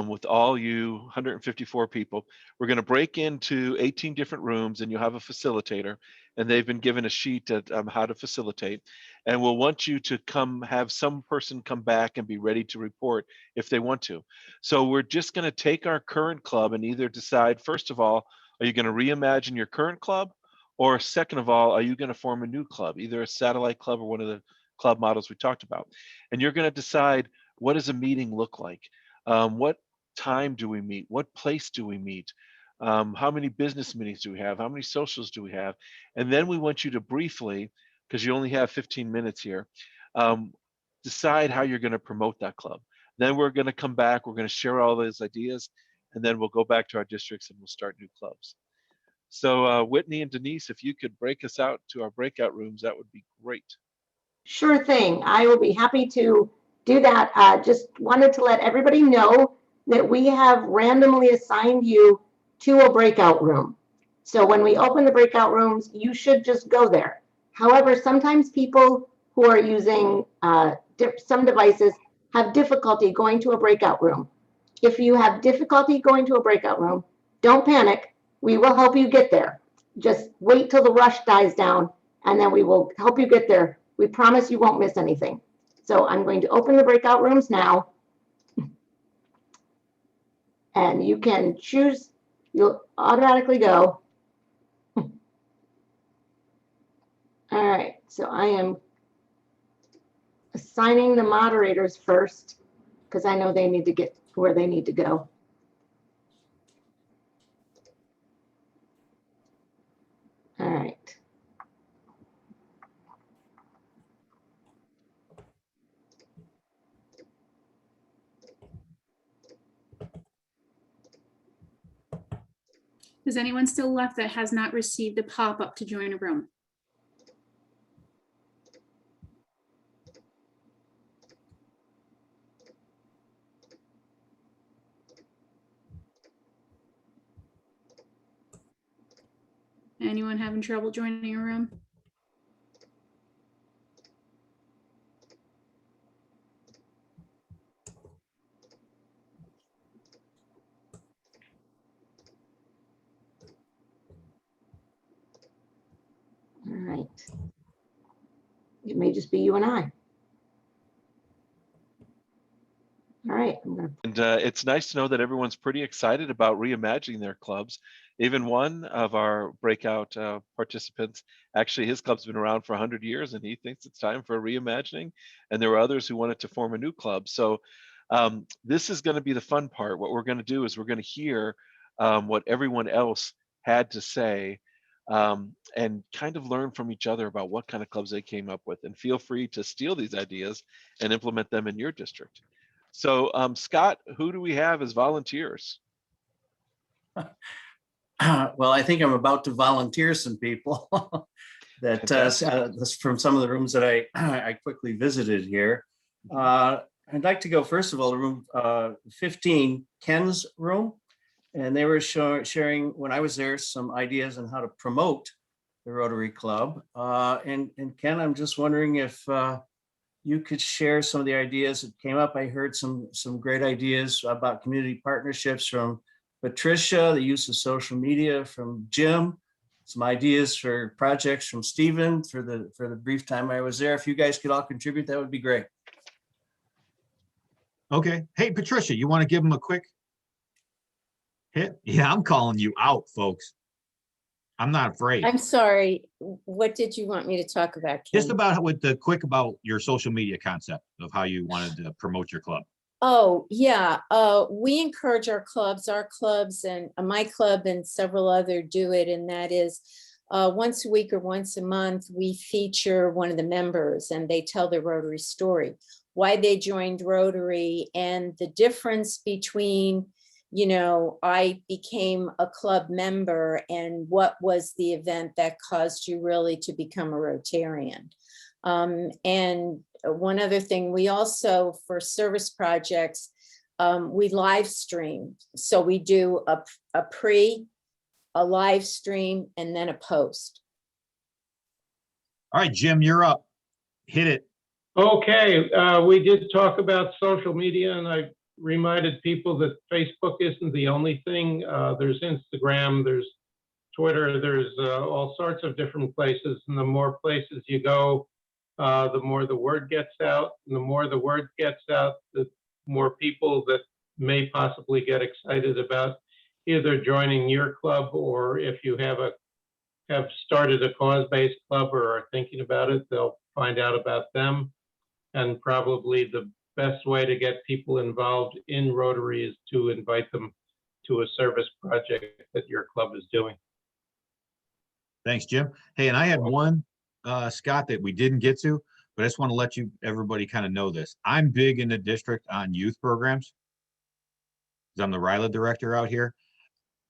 With all you 154 people, we're going to break into 18 different rooms, and you'll have a facilitator, and they've been given a sheet at how to facilitate. And we'll want you to have some person come back and be ready to report if they want to. So we're just going to take our current club and either decide, first of all, are you going to reimagine your current club? Or second of all, are you going to form a new club, either a satellite club or one of the club models we talked about? And you're going to decide, what does a meeting look like? What time do we meet? What place do we meet? How many business meetings do we have? How many socials do we have? And then we want you to briefly, because you only have 15 minutes here, decide how you're going to promote that club. Then we're going to come back, we're going to share all those ideas, and then we'll go back to our districts and we'll start new clubs. So Whitney and Denise, if you could break us out to our breakout rooms, that would be great. Sure thing. I will be happy to do that. Just wanted to let everybody know that we have randomly assigned you to a breakout room. So when we open the breakout rooms, you should just go there. However, sometimes people who are using some devices have difficulty going to a breakout room. If you have difficulty going to a breakout room, don't panic. We will help you get there. Just wait till the rush dies down, and then we will help you get there. We promise you won't miss anything. So I'm going to open the breakout rooms now. And you can choose, you'll automatically go. All right, so I am assigning the moderators first, because I know they need to get where they need to go. All right. Is anyone still left that has not received a pop-up to join a room? Anyone having trouble joining a room? All right. It may just be you and I. All right. And it's nice to know that everyone's pretty excited about reimagining their clubs. Even one of our breakout participants, actually his club's been around for 100 years and he thinks it's time for a reimagining. And there were others who wanted to form a new club. So this is going to be the fun part. What we're going to do is we're going to hear what everyone else had to say and kind of learn from each other about what kind of clubs they came up with. And feel free to steal these ideas and implement them in your district. So Scott, who do we have as volunteers? Well, I think I'm about to volunteer some people that from some of the rooms that I quickly visited here. I'd like to go first of all to room 15, Ken's room. And they were sharing, when I was there, some ideas on how to promote the Rotary Club. And Ken, I'm just wondering if you could share some of the ideas that came up. I heard some great ideas about community partnerships from Patricia, the use of social media from Jim, some ideas for projects from Stephen for the brief time I was there. If you guys could all contribute, that would be great. Okay. Hey, Patricia, you want to give them a quick hit? Yeah, I'm calling you out, folks. I'm not afraid. I'm sorry. What did you want me to talk about, Ken? Just about about your social media concept of how you wanted to promote your club. Oh, yeah. We encourage our clubs and my club and several other do it. And that is once a week or once a month, we feature one of the members and they tell their Rotary story, why they joined Rotary and the difference between you know, I became a club member, and what was the event that caused you really to become a Rotarian? And one other thing, we also, for service projects, we live stream. So we do a pre, a live stream, and then a post. All right, Jim, you're up. Hit it. Okay, we did talk about social media, and I reminded people that Facebook isn't the only thing. There's Instagram, there's Twitter, there's all sorts of different places. And the more places you go, the more the word gets out. And the more the word gets out, the more people that may possibly get excited about either joining your club, or if you have started a cause-based club or are thinking about it, they'll find out about them. And probably the best way to get people involved in Rotary is to invite them to a service project that your club is doing. Thanks, Jim. Hey, and I had one, Scott, that we didn't get to, but I just want to let everybody kind of know this. I'm big in the district on youth programs, because I'm the RILA director out here.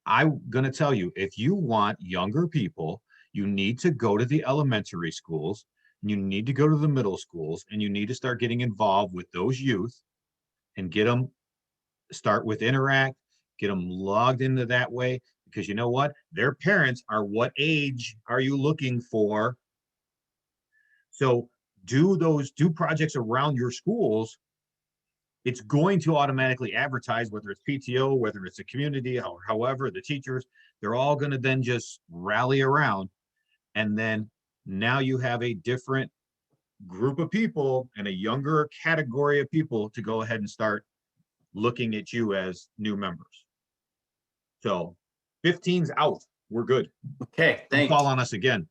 I'm going to tell you, if you want younger people, you need to go to the elementary schools, and you need to go to the middle schools, and you need to start getting involved with those youth and get them, start with Interact, get them logged into that way, because you know what? Their parents are, what age are you looking for? So do projects around your schools. It's going to automatically advertise, whether it's PTO, whether it's a community, or however, the teachers, they're all going to then just rally around. And then now you have a different group of people and a younger category of people to go ahead and start looking at you as new members. So 15's out. We're good. Okay, Don't thanks. call on us again.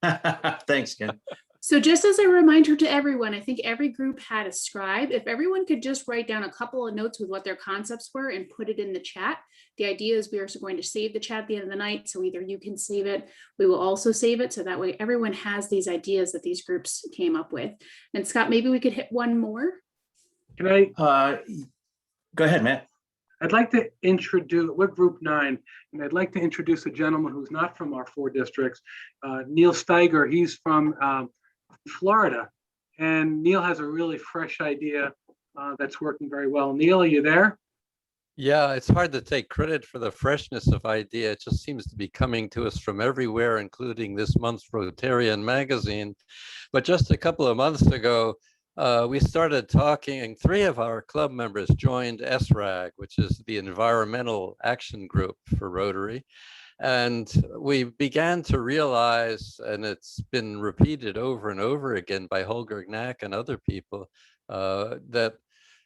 Thanks, Ken. So just as a reminder to everyone, I think every group had a scribe. If everyone could just write down a couple of notes with what their concepts were and put it in the chat. The idea is we are going to save the chat at the end of the night. So either you can save it, we will also save it. So that way everyone has these ideas that these groups came up with. And Scott, maybe we could hit one more. Can I, Go ahead, Matt. I'd like to introduce, we're group 9, and I'd like to introduce a gentleman who's not from our 4 districts, Neil Steiger. He's from Florida, and Neil has a really fresh idea that's working very well. Neil, are you there? Yeah, it's hard to take credit for the freshness of idea. It just seems to be coming to us from everywhere, including this month's Rotarian magazine. But just a couple of months ago, we started talking, and 3 of our club members joined SRAG, which is the Environmental Action Group for Rotary. And we began to realize, and it's been repeated over and over again by Holger Knack and other people, that,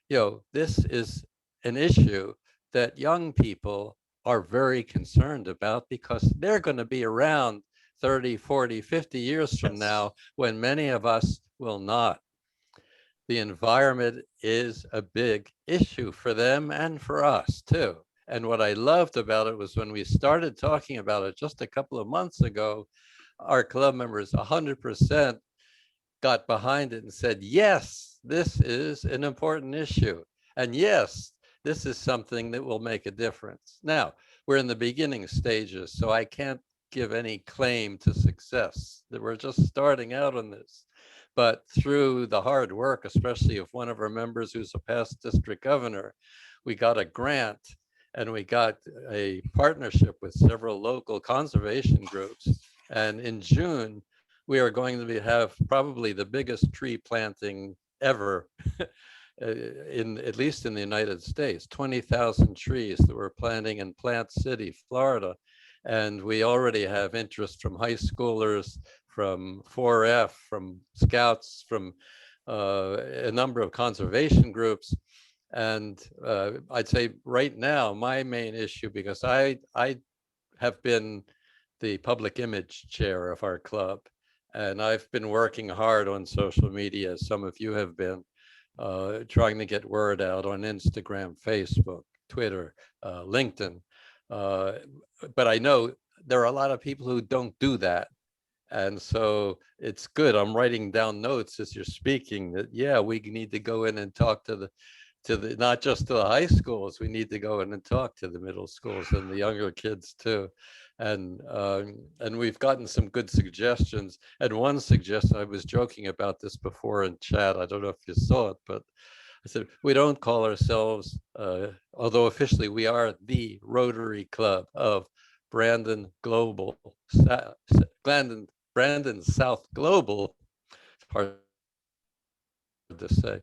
you know, this is an issue that young people are very concerned about, because they're going to be around 30, 40, 50 years from now when many of us will not. The environment is a big issue for them and for us too. And what I loved about it was when we started talking about it just a couple of months ago, our club members 100% got behind it and said, yes, this is an important issue. And yes, this is something that will make a difference. Now, we're in the beginning stages, so I can't give any claim to success. That we're just starting out on this. But through the hard work, especially of one of our members who's a past district governor, we got a grant and we got a partnership with several local conservation groups. And in June, we are going to have probably the biggest tree planting ever, at least in the United States, 20,000 trees that we're planting in Plant City, Florida. And we already have interest from high schoolers, from 4F, from Scouts, from a number of conservation groups. And I'd say right now, my main issue, because I have been the public image chair of our club, and I've been working hard on social media, as some of you have been, trying to get word out on Instagram, Facebook, Twitter, LinkedIn. But I know there are a lot of people who don't do that. And so it's good. I'm writing down notes as you're speaking that, yeah, we need to go in and talk to to the, not just to the high schools. We need to go in and talk to the middle schools and the younger kids too. And we've gotten some good suggestions. And one suggestion, I was joking about this before in chat, I don't know if you saw it, but I said, we don't call ourselves, although officially we are the Rotary Club of Brandon Global, Brandon South Global, it's hard to say,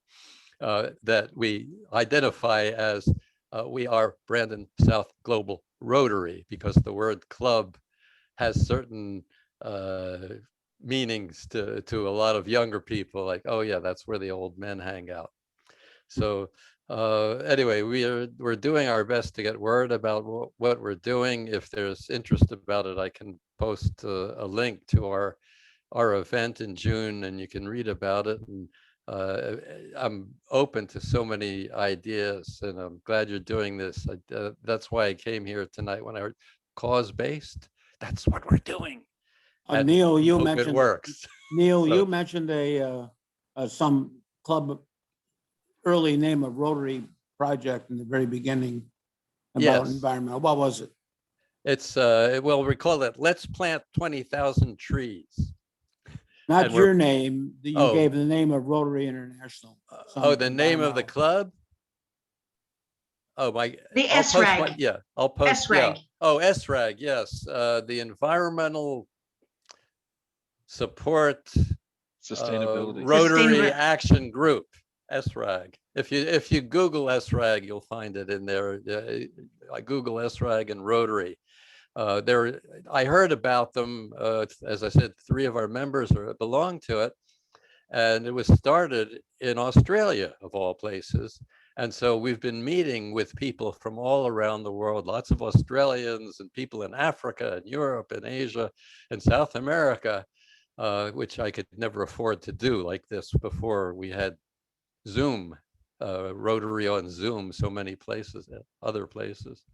that we identify as we are Brandon South Global Rotary, because the word club has certain meanings to a lot of younger people, like, oh yeah, that's where the old men hang out. So anyway, we're doing our best to get word about what we're doing. If there's interest about it, I can post a link to our event in June, and you can read about it. And I'm open to so many ideas, and I'm glad you're doing this. That's why I came here tonight when I heard cause-based. That's what we're doing. And Neil, you hope mentioned it works. Neil, So- you mentioned some club early name of Rotary project in the very beginning about Yes. environmental. What was it? It's well, we call it Let's Plant 20,000 Trees. Not And we're- your name. You Oh. gave the name of Rotary International. Oh, the name of the environmental. club? Oh, my. The I'll post my- SRAG. Yeah, I'll post. Yeah. SRAG. Oh, SRAG, yes. The Environmental Support Sustainability. Rotary Sustainability. Action Group, SRAG. If you Google SRAG, you'll find it in there. I Google SRAG and Rotary. I heard about them. As I said, 3 of our members belong to it, and it was started in Australia, of all places. And so we've been meeting with people from all around the world, lots of Australians and people in Africa and Europe and Asia and South America, which I could never afford to do like this before we had Zoom, Rotary on Zoom, so many places, other places.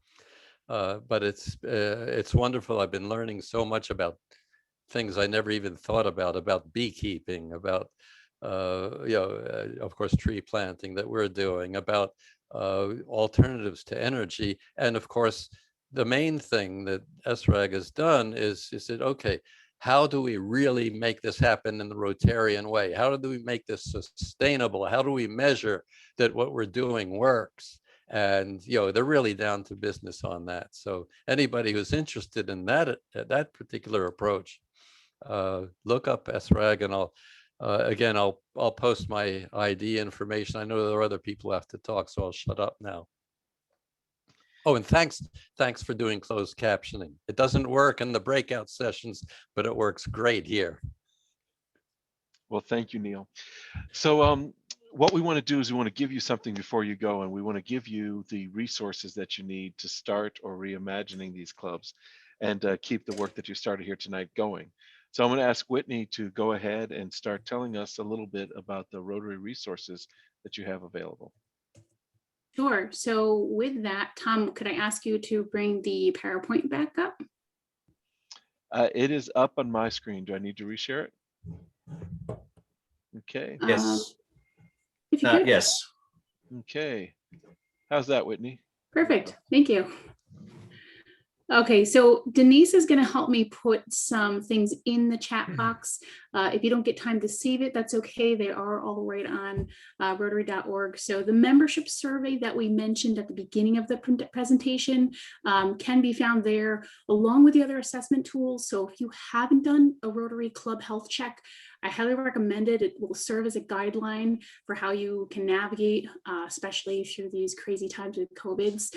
But it's wonderful. I've been learning so much about things I never even thought about beekeeping, about of course, tree planting that we're doing, about alternatives to energy. And of course, the main thing that SRAG has done is said, okay, how do we really make this happen in the Rotarian way? How do we make this sustainable? How do we measure that what we're doing works? And they're really down to business on that. So anybody who's interested in that particular approach, look up SRAG, and I'll post my ID information. I know there are other people who have to talk, so I'll shut up now. Oh, and thanks for doing closed captioning. It doesn't work in the breakout sessions, but it works great here. Well, thank you, Neil. So what we want to do is we want to give you something before you go, and we want to give you the resources that you need to start or reimagining these clubs and keep the work that you started here tonight going. So I'm going to ask Whitney to go ahead and start telling us a little bit about the Rotary resources that you have available. Sure. So with that, Tom, could I ask you to bring the PowerPoint back up? It is up on my screen. Do I need to reshare it? Okay. Yes. If you could. Yes. Okay. How's that, Whitney? Perfect. Thank you. Okay, so Denise is going to help me put some things in the chat box. If you don't get time to save it, that's okay. They are all right on Rotary.org. So the membership survey that we mentioned at the beginning of the presentation can be found there, along with the other assessment tools. So if you haven't done a Rotary Club health check, I highly recommend it. It will serve as a guideline for how you can navigate, especially through these crazy times with COVIDs.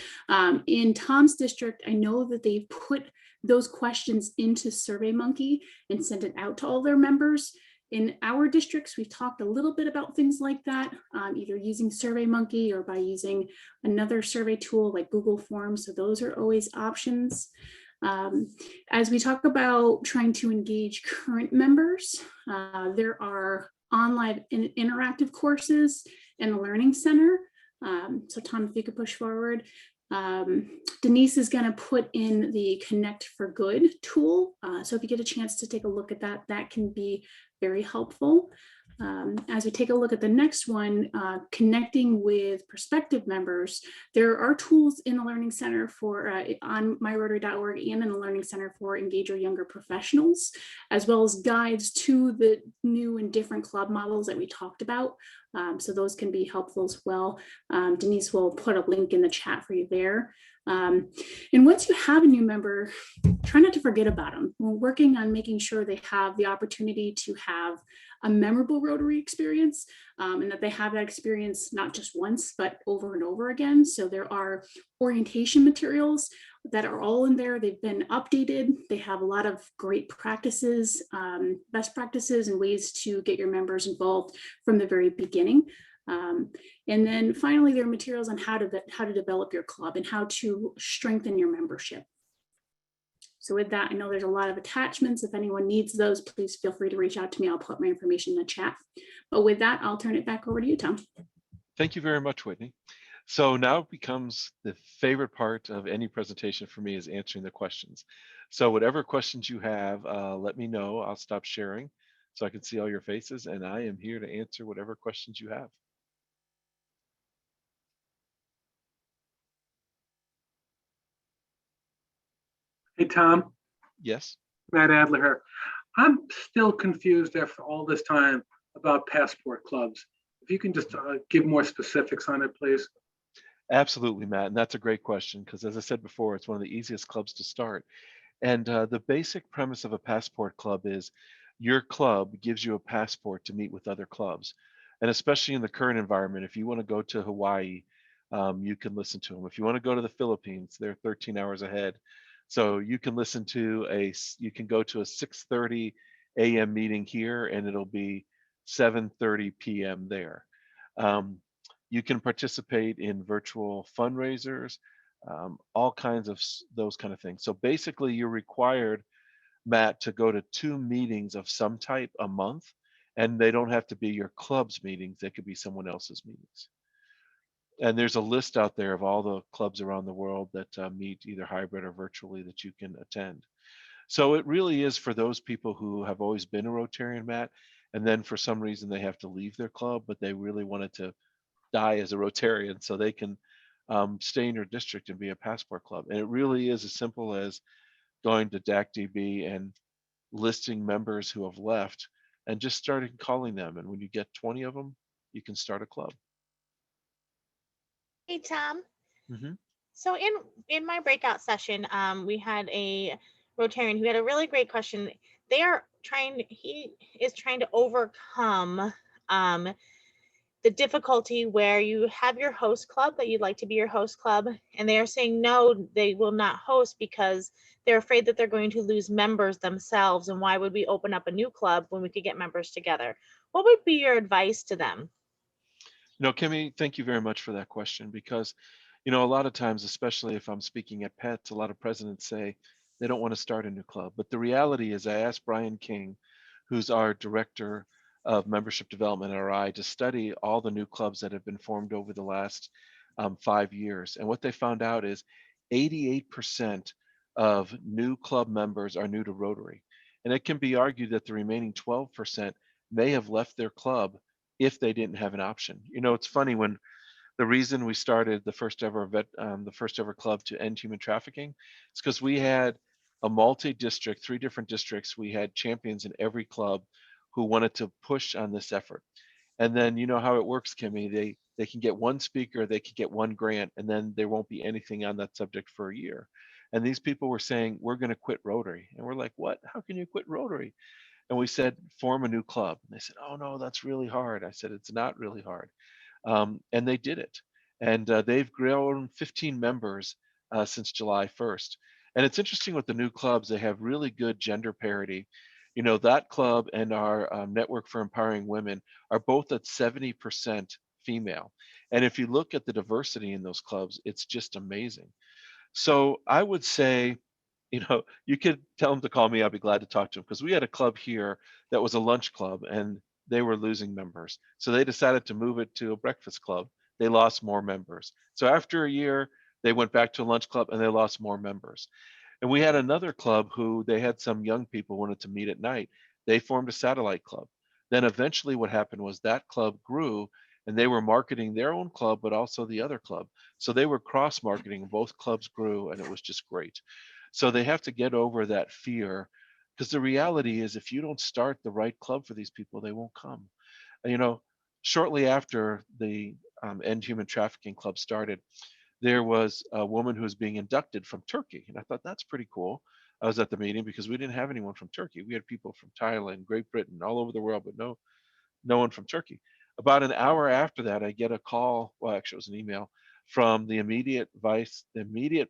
In Tom's district, I know that they've put those questions into SurveyMonkey and sent it out to all their members. In our districts, we've talked a little bit about things like that, either using SurveyMonkey or by using another survey tool like Google Forms. So those are always options. As we talk about trying to engage current members, there are online and interactive courses in the Learning Center. So Tom, if you could push forward. Denise is going to put in the Connect for Good tool. So if you get a chance to take a look at that, that can be very helpful. As we take a look at the next one, connecting with prospective members, there are tools in the Learning Center for on myrotary.org and in the Learning Center for Engage Your Younger Professionals, as well as guides to the new and different club models that we talked about. So those can be helpful as well. Denise will put a link in the chat for you there. And once you have a new member, try not to forget about them. We're working on making sure they have the opportunity to have a memorable Rotary experience, and that they have that experience not just once, but over and over again. So there are orientation materials that are all in there. They've been updated. They have a lot of great practices, best practices, and ways to get your members involved from the very beginning. And then finally, there are materials on how to develop your club and how to strengthen your membership. So with that, I know there's a lot of attachments. If anyone needs those, please feel free to reach out to me. I'll put my information in the chat. But with that, I'll turn it back over to you, Tom. Thank you very much, Whitney. So now it becomes the favorite part of any presentation for me is answering the questions. So whatever questions you have, let me know. I'll stop sharing so I can see all your faces, and I am here to answer whatever questions you have. Hey, Tom. Yes. Matt Adler here. I'm still confused after all this time about passport clubs. If you can just give more specifics on it, please. Absolutely, Matt. And that's a great question because, as I said before, it's one of the easiest clubs to start. And the basic premise of a passport club is your club gives you a passport to meet with other clubs. And especially in the current environment, if you want to go to Hawaii, you can listen to them. If you want to go to the Philippines, they're 13 hours ahead. So you can you can go to a 6:30 a.m. meeting here and it'll be 7:30 p.m. there. You can participate in virtual fundraisers, all kinds of those kind of things. So basically you're required, Matt, to go to 2 meetings of some type a month, and they don't have to be your club's meetings. They could be someone else's meetings. And there's a list out there of all the clubs around the world that meet either hybrid or virtually that you can attend. So it really is for those people who have always been a Rotarian, Matt, and then for some reason they have to leave their club, but they really wanted to die as a Rotarian, so they can stay in your district and be a passport club. And it really is as simple as going to DACDB and listing members who have left and just starting calling them. And when you get 20 of them, you can start a club. Hey, Tom. Mm-hmm. So in my breakout session, we had a Rotarian who had a really great question. He is trying to overcome the difficulty where you have your host club that you'd like to be your host club, and they are saying no, they will not host because they're afraid that they're going to lose members themselves. And why would we open up a new club when we could get members together? What would be your advice to them? No, Kimmy, thank you very much for that question, because, a lot of times, especially if I'm speaking at PETS, a lot of presidents say they don't want to start a new club. But the reality is I asked Brian King, who's our director of membership development at RI, to study all the new clubs that have been formed over the last 5 years. And what they found out is 88% of new club members are new to Rotary. And it can be argued that the remaining 12% may have left their club if they didn't have an option. It's funny, when the reason we started the first ever club to end human trafficking, it's because we had a multi-district, 3 different districts. We had champions in every club who wanted to push on this effort. And then you know how it works, Kimmy. They can get 1 speaker, they can get 1 grant, and then there won't be anything on that subject for a year. And these people were saying, we're going to quit Rotary. And we're like, what? How can you quit Rotary? And we said, form a new club. And they said, oh no, that's really hard. I said, it's not really hard. And they did it. And they've grown 15 members since July 1st. And it's interesting with the new clubs, they have really good gender parity. That club and our Network for Empowering Women are both at 70% female. And if you look at the diversity in those clubs, it's just amazing. So I would say, you could tell them to call me. I'll be glad to talk to them, because we had a club here that was a lunch club and they were losing members. So they decided to move it to a breakfast club. They lost more members. So after a year, they went back to a lunch club and they lost more members. And we had another club who they had some young people wanted to meet at night. They formed a satellite club. Then eventually what happened was that club grew and they were marketing their own club, but also the other club. So they were cross marketing, both clubs grew, and it was just great. So they have to get over that fear, because the reality is if you don't start the right club for these people, they won't come. You know, shortly after the End Human Trafficking Club started, there was a woman who was being inducted from Turkey. And I thought that's pretty cool. I was at the meeting because we didn't have anyone from Turkey. We had people from Thailand, Great Britain, all over the world, but no one from Turkey. About an hour after that, I get a call, well, actually it was an email from the immediate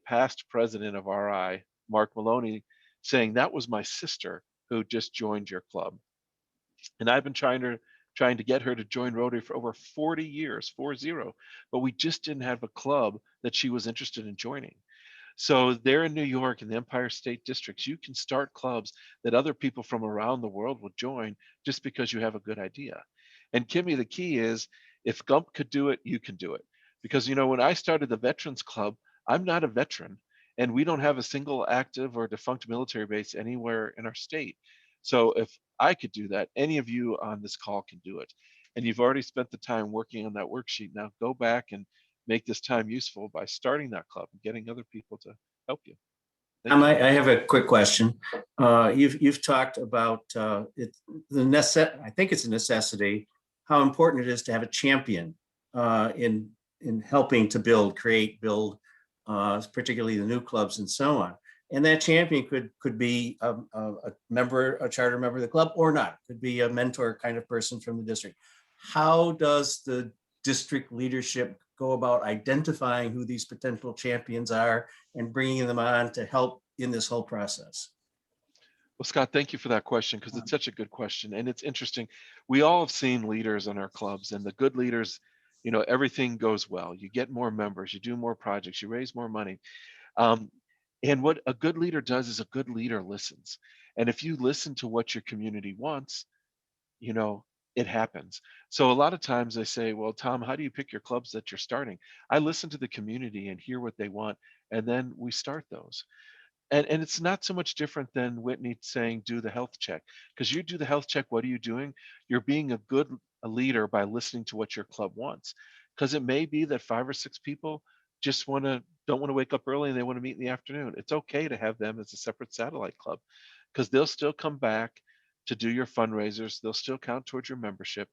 past president of RI, Mark Maloney, saying that was my sister who just joined your club. And I've been trying to get her to join Rotary for over 40 years, 40, but we just didn't have a club that she was interested in joining. So there in New York in the Empire State Districts, you can start clubs that other people from around the world will join just because you have a good idea. And Kimmy, the key is if Gump could do it, you can do it. Because, you know, when I started the Veterans Club, I'm not a veteran and we don't have a single active or defunct military base anywhere in our state. So if I could do that, any of you on this call can do it. And you've already spent the time working on that worksheet. Now go back and make this time useful by starting that club and getting other people to help you. I have a quick question. You've talked about I think it's a necessity, how important it is to have a champion in helping to build, particularly the new clubs and so on. And that champion could be a charter member of the club or not. Could be a mentor kind of person from the district. How does the district leadership go about identifying who these potential champions are and bringing them on to help in this whole process? Well, Scott, thank you for that question, because it's such a good question. And it's interesting. We all have seen leaders in our clubs, and the good leaders, you know, everything goes well. You get more members, you do more projects, you raise more money. And what a good leader does is a good leader listens. And if you listen to what your community wants, you know, it happens. So a lot of times I say, well, Tom, how do you pick your clubs that you're starting? I listen to the community and hear what they want, and then we start those. And it's not so much different than Whitney saying, do the health check. Because you do the health check, what are you doing? You're being a leader by listening to what your club wants. Because it may be that 5 or 6 people just don't want to wake up early and they want to meet in the afternoon. It's okay to have them as a separate satellite club, because they'll still come back to do your fundraisers. They'll still count towards your membership.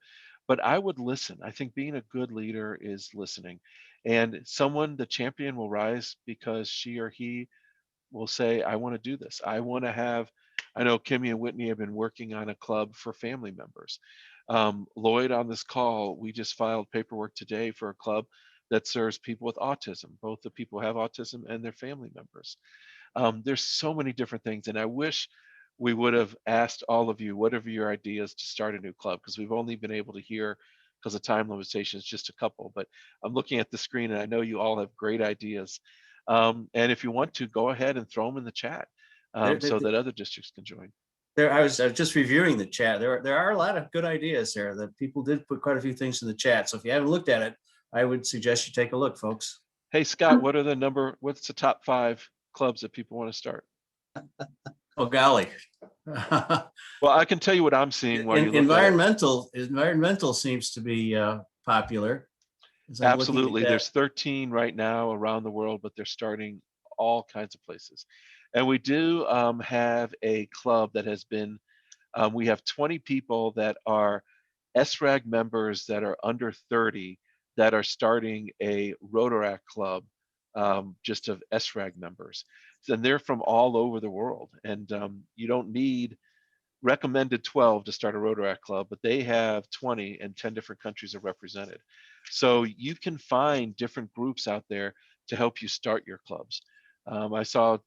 But I would listen. I think being a good leader is listening. And the champion will rise because she or he will say, I want to do this. I know Kimmy and Whitney have been working on a club for family members. Lloyd, on this call, we just filed paperwork today for a club that serves people with autism, both the people who have autism and their family members. There's so many different things. And I wish we would have asked all of you, whatever your ideas to start a new club, because we've only been able to hear, because of time limitations, just a couple. But I'm looking at the screen and I know you all have great ideas. And if you want to, go ahead and throw them in the chat so that other districts can join. I was just reviewing the chat. There are a lot of good ideas there that people did put quite a few things in the chat. So if you haven't looked at it, I would suggest you take a look, folks. Hey, Scott, what's the top 5 clubs that people want to start? Oh, golly. Well, I can tell you what I'm seeing while you look environmental seems to be popular. Absolutely. There's 13 right now around the world, but they're starting all kinds of places. And we do have a club that has been, we have 20 people that are SRAG members that are under 30 that are starting a Rotaract club just of SRAG members. And they're from all over the world. And you don't need recommended 12 to start a Rotaract club, but they have 20 and 10 different countries are represented. So you can find different groups out there to help you start your clubs. I saw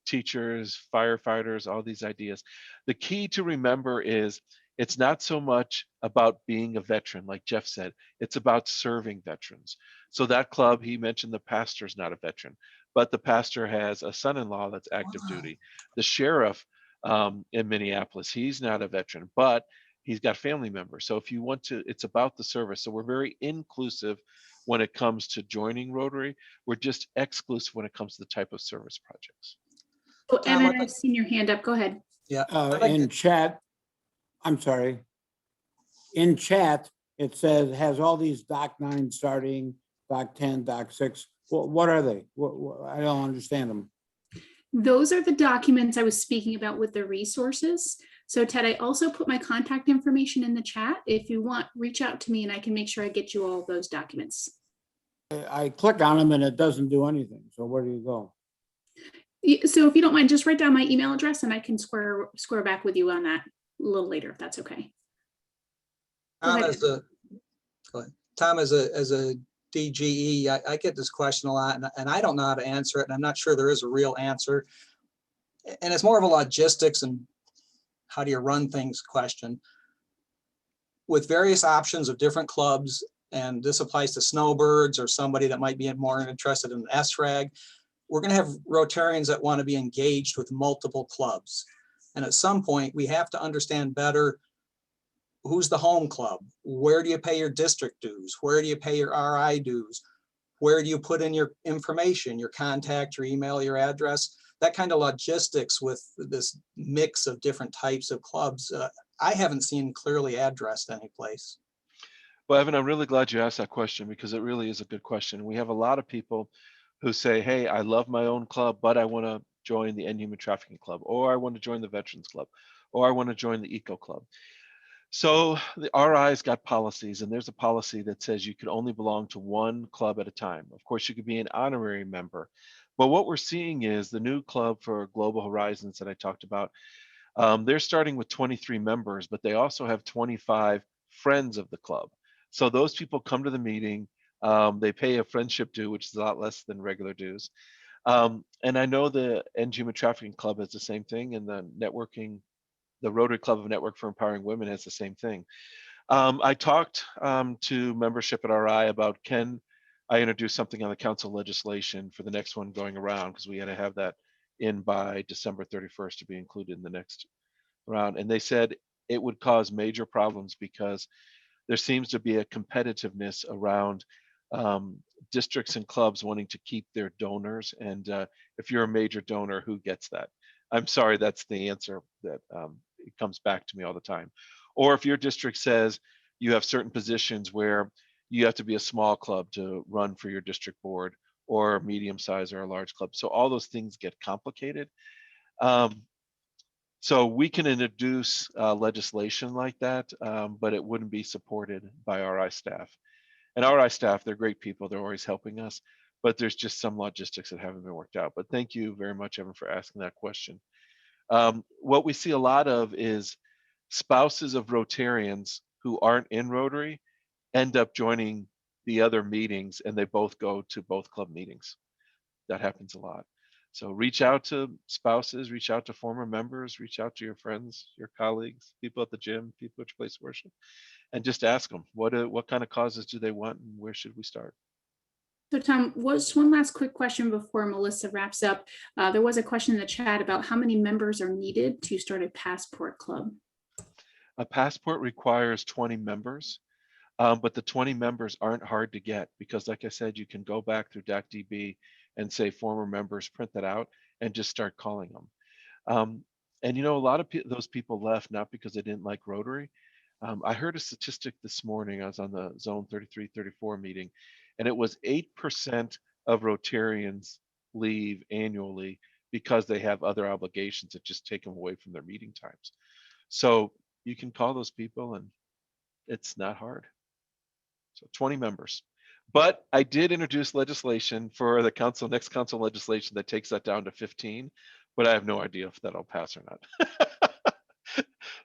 teachers, firefighters, all these ideas. The key to remember is it's not so much about being a veteran, like Jeff said, it's about serving veterans. So that club, he mentioned the pastor's not a veteran, but the pastor has a son-in-law that's active duty. The sheriff in Minneapolis, he's not a veteran, but he's got family members. So if you want to, it's about the service. So we're very inclusive when it comes to joining Rotary. We're just exclusive when it comes to the type of service projects. Oh, Emmett, I've seen your hand up. Go ahead. In chat, I'm sorry. in chat, it says, has all these Doc 9 starting, Doc 10, Doc 6. What are they? I don't understand them. Those are the documents I was speaking about with the resources. So Ted, I also put my contact information in the chat. If you want, reach out to me and I can make sure I get you all those documents. I click on them and it doesn't do anything. So where do you go? So if you don't mind, just write down my email address and I can square back with you on that a little later, if that's okay. Tom, as a DGE, I get this question a lot and I don't know how to answer it. And I'm not sure there is a real answer. And it's more of a logistics and how do you run things question. With various options of different clubs, and this applies to snowbirds or somebody that might be more interested in SRAG, we're going to have Rotarians that want to be engaged with multiple clubs. And at some point, we have to understand better who's the home club? Where do you pay your district dues? Where do you pay your RI dues? Where do you put in your information, your contact, your email, your address? That kind of logistics with this mix of different types of clubs, I haven't seen clearly addressed any place. Well, Evan, I'm really glad you asked that question because it really is a good question. We have a lot of people who say, hey, I love my own club, but I want to join the End Human Trafficking Club, or I want to join the Veterans Club, or I want to join the Eco Club. So the RI's got policies, and there's a policy that says you can only belong to one club at a time. Of course, you could be an honorary member. But what we're seeing is the new club for Global Horizons that I talked about, they're starting with 23 members, but they also have 25 friends of the club. So those people come to the meeting, they pay a friendship due, which is a lot less than regular dues. And I know the End Human Trafficking Club has the same thing, and the Rotary Club of Network for Empowering Women has the same thing. I talked to membership at RI about, can I introduce something on the council legislation for the next one going around, because we had to have that in by December 31st to be included in the next round. And they said it would cause major problems because there seems to be a competitiveness around districts and clubs wanting to keep their donors. And if you're a major donor, who gets that? I'm sorry, that's the answer that it comes back to me all the time. Or if your district says you have certain positions where you have to be a small club to run for your district board, or medium size or a large club. So all those things get complicated. So we can introduce legislation like that, but it wouldn't be supported by RI staff. And RI staff, they're great people. They're always helping us, but there's just some logistics that haven't been worked out. But thank you very much, Evan, for asking that question. What we see a lot of is spouses of Rotarians who aren't in Rotary end up joining the other meetings, and they both go to both club meetings. That happens a lot. So reach out to spouses, reach out to former members, reach out to your friends, your colleagues, people at the gym, people at your place of worship, and just ask them, what kind of causes do they want and where should we start? So Tom, just one last quick question before Melissa wraps up. There was a question in the chat about how many members are needed to start a passport club. A passport requires 20 members, but the 20 members aren't hard to get because, like I said, you can go back through DACDB and say former members, print that out and just start calling them. And a lot of those people left not because they didn't like Rotary. I heard a statistic this morning. I was on the Zone 33-34 meeting, and it was 8% of Rotarians leave annually because they have other obligations that just take them away from their meeting times. So you can call those people and it's not hard. So 20 members. But I did introduce legislation for the next council legislation that takes that down to 15, but I have no idea if that'll pass or not.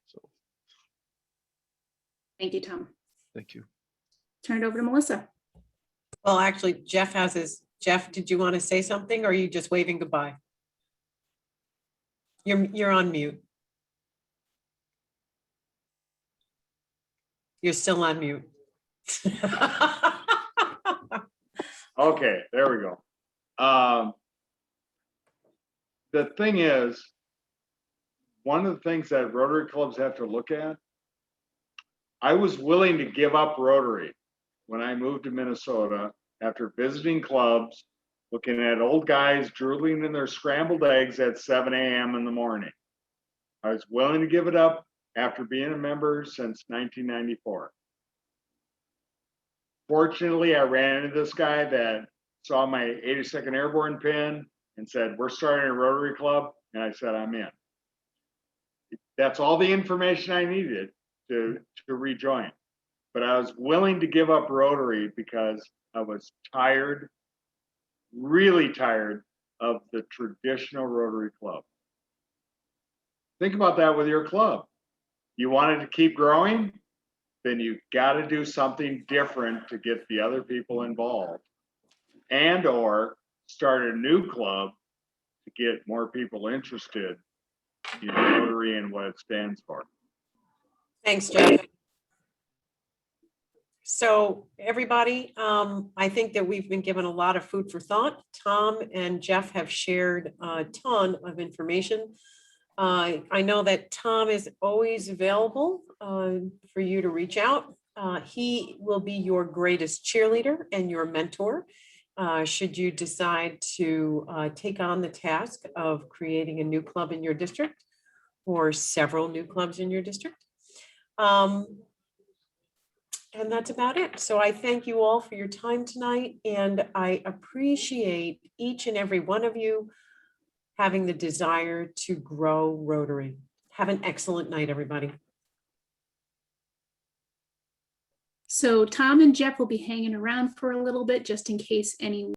So. Thank you, Tom. Thank you. Turn it over to Melissa. Well, actually, Jeff has Jeff, did you want to say something or are you just waving goodbye? You're on mute. You're still on mute. Okay, there we go. The thing is, one of the things that Rotary clubs have to look at, I was willing to give up Rotary when I moved to Minnesota after visiting clubs, looking at old guys drooling in their scrambled eggs at 7 a.m. in the morning. I was willing to give it up after being a member since 1994. Fortunately, I ran into this guy that saw my 82nd Airborne pin and said, we're starting a Rotary Club. And I said, I'm in. That's all the information I needed to rejoin. But I was willing to give up Rotary because I was tired, really tired of the traditional Rotary Club. Think about that with your club. You wanted to keep growing, then you got to do something different to get the other people involved, and or start a new club to get more people interested in Rotary and what it stands for. Thanks, Jeff. So everybody, I think that we've been given a lot of food for thought. Tom and Jeff have shared a ton of information. I know that Tom is always available for you to reach out. He will be your greatest cheerleader and your mentor should you decide to take on the task of creating a new club in your district or several new clubs in your district. And that's about it. So I thank you all for your time tonight, and I appreciate each and every one of you having the desire to grow Rotary. Have an excellent night, everybody. So Tom and Jeff will be hanging around for a little bit just in case any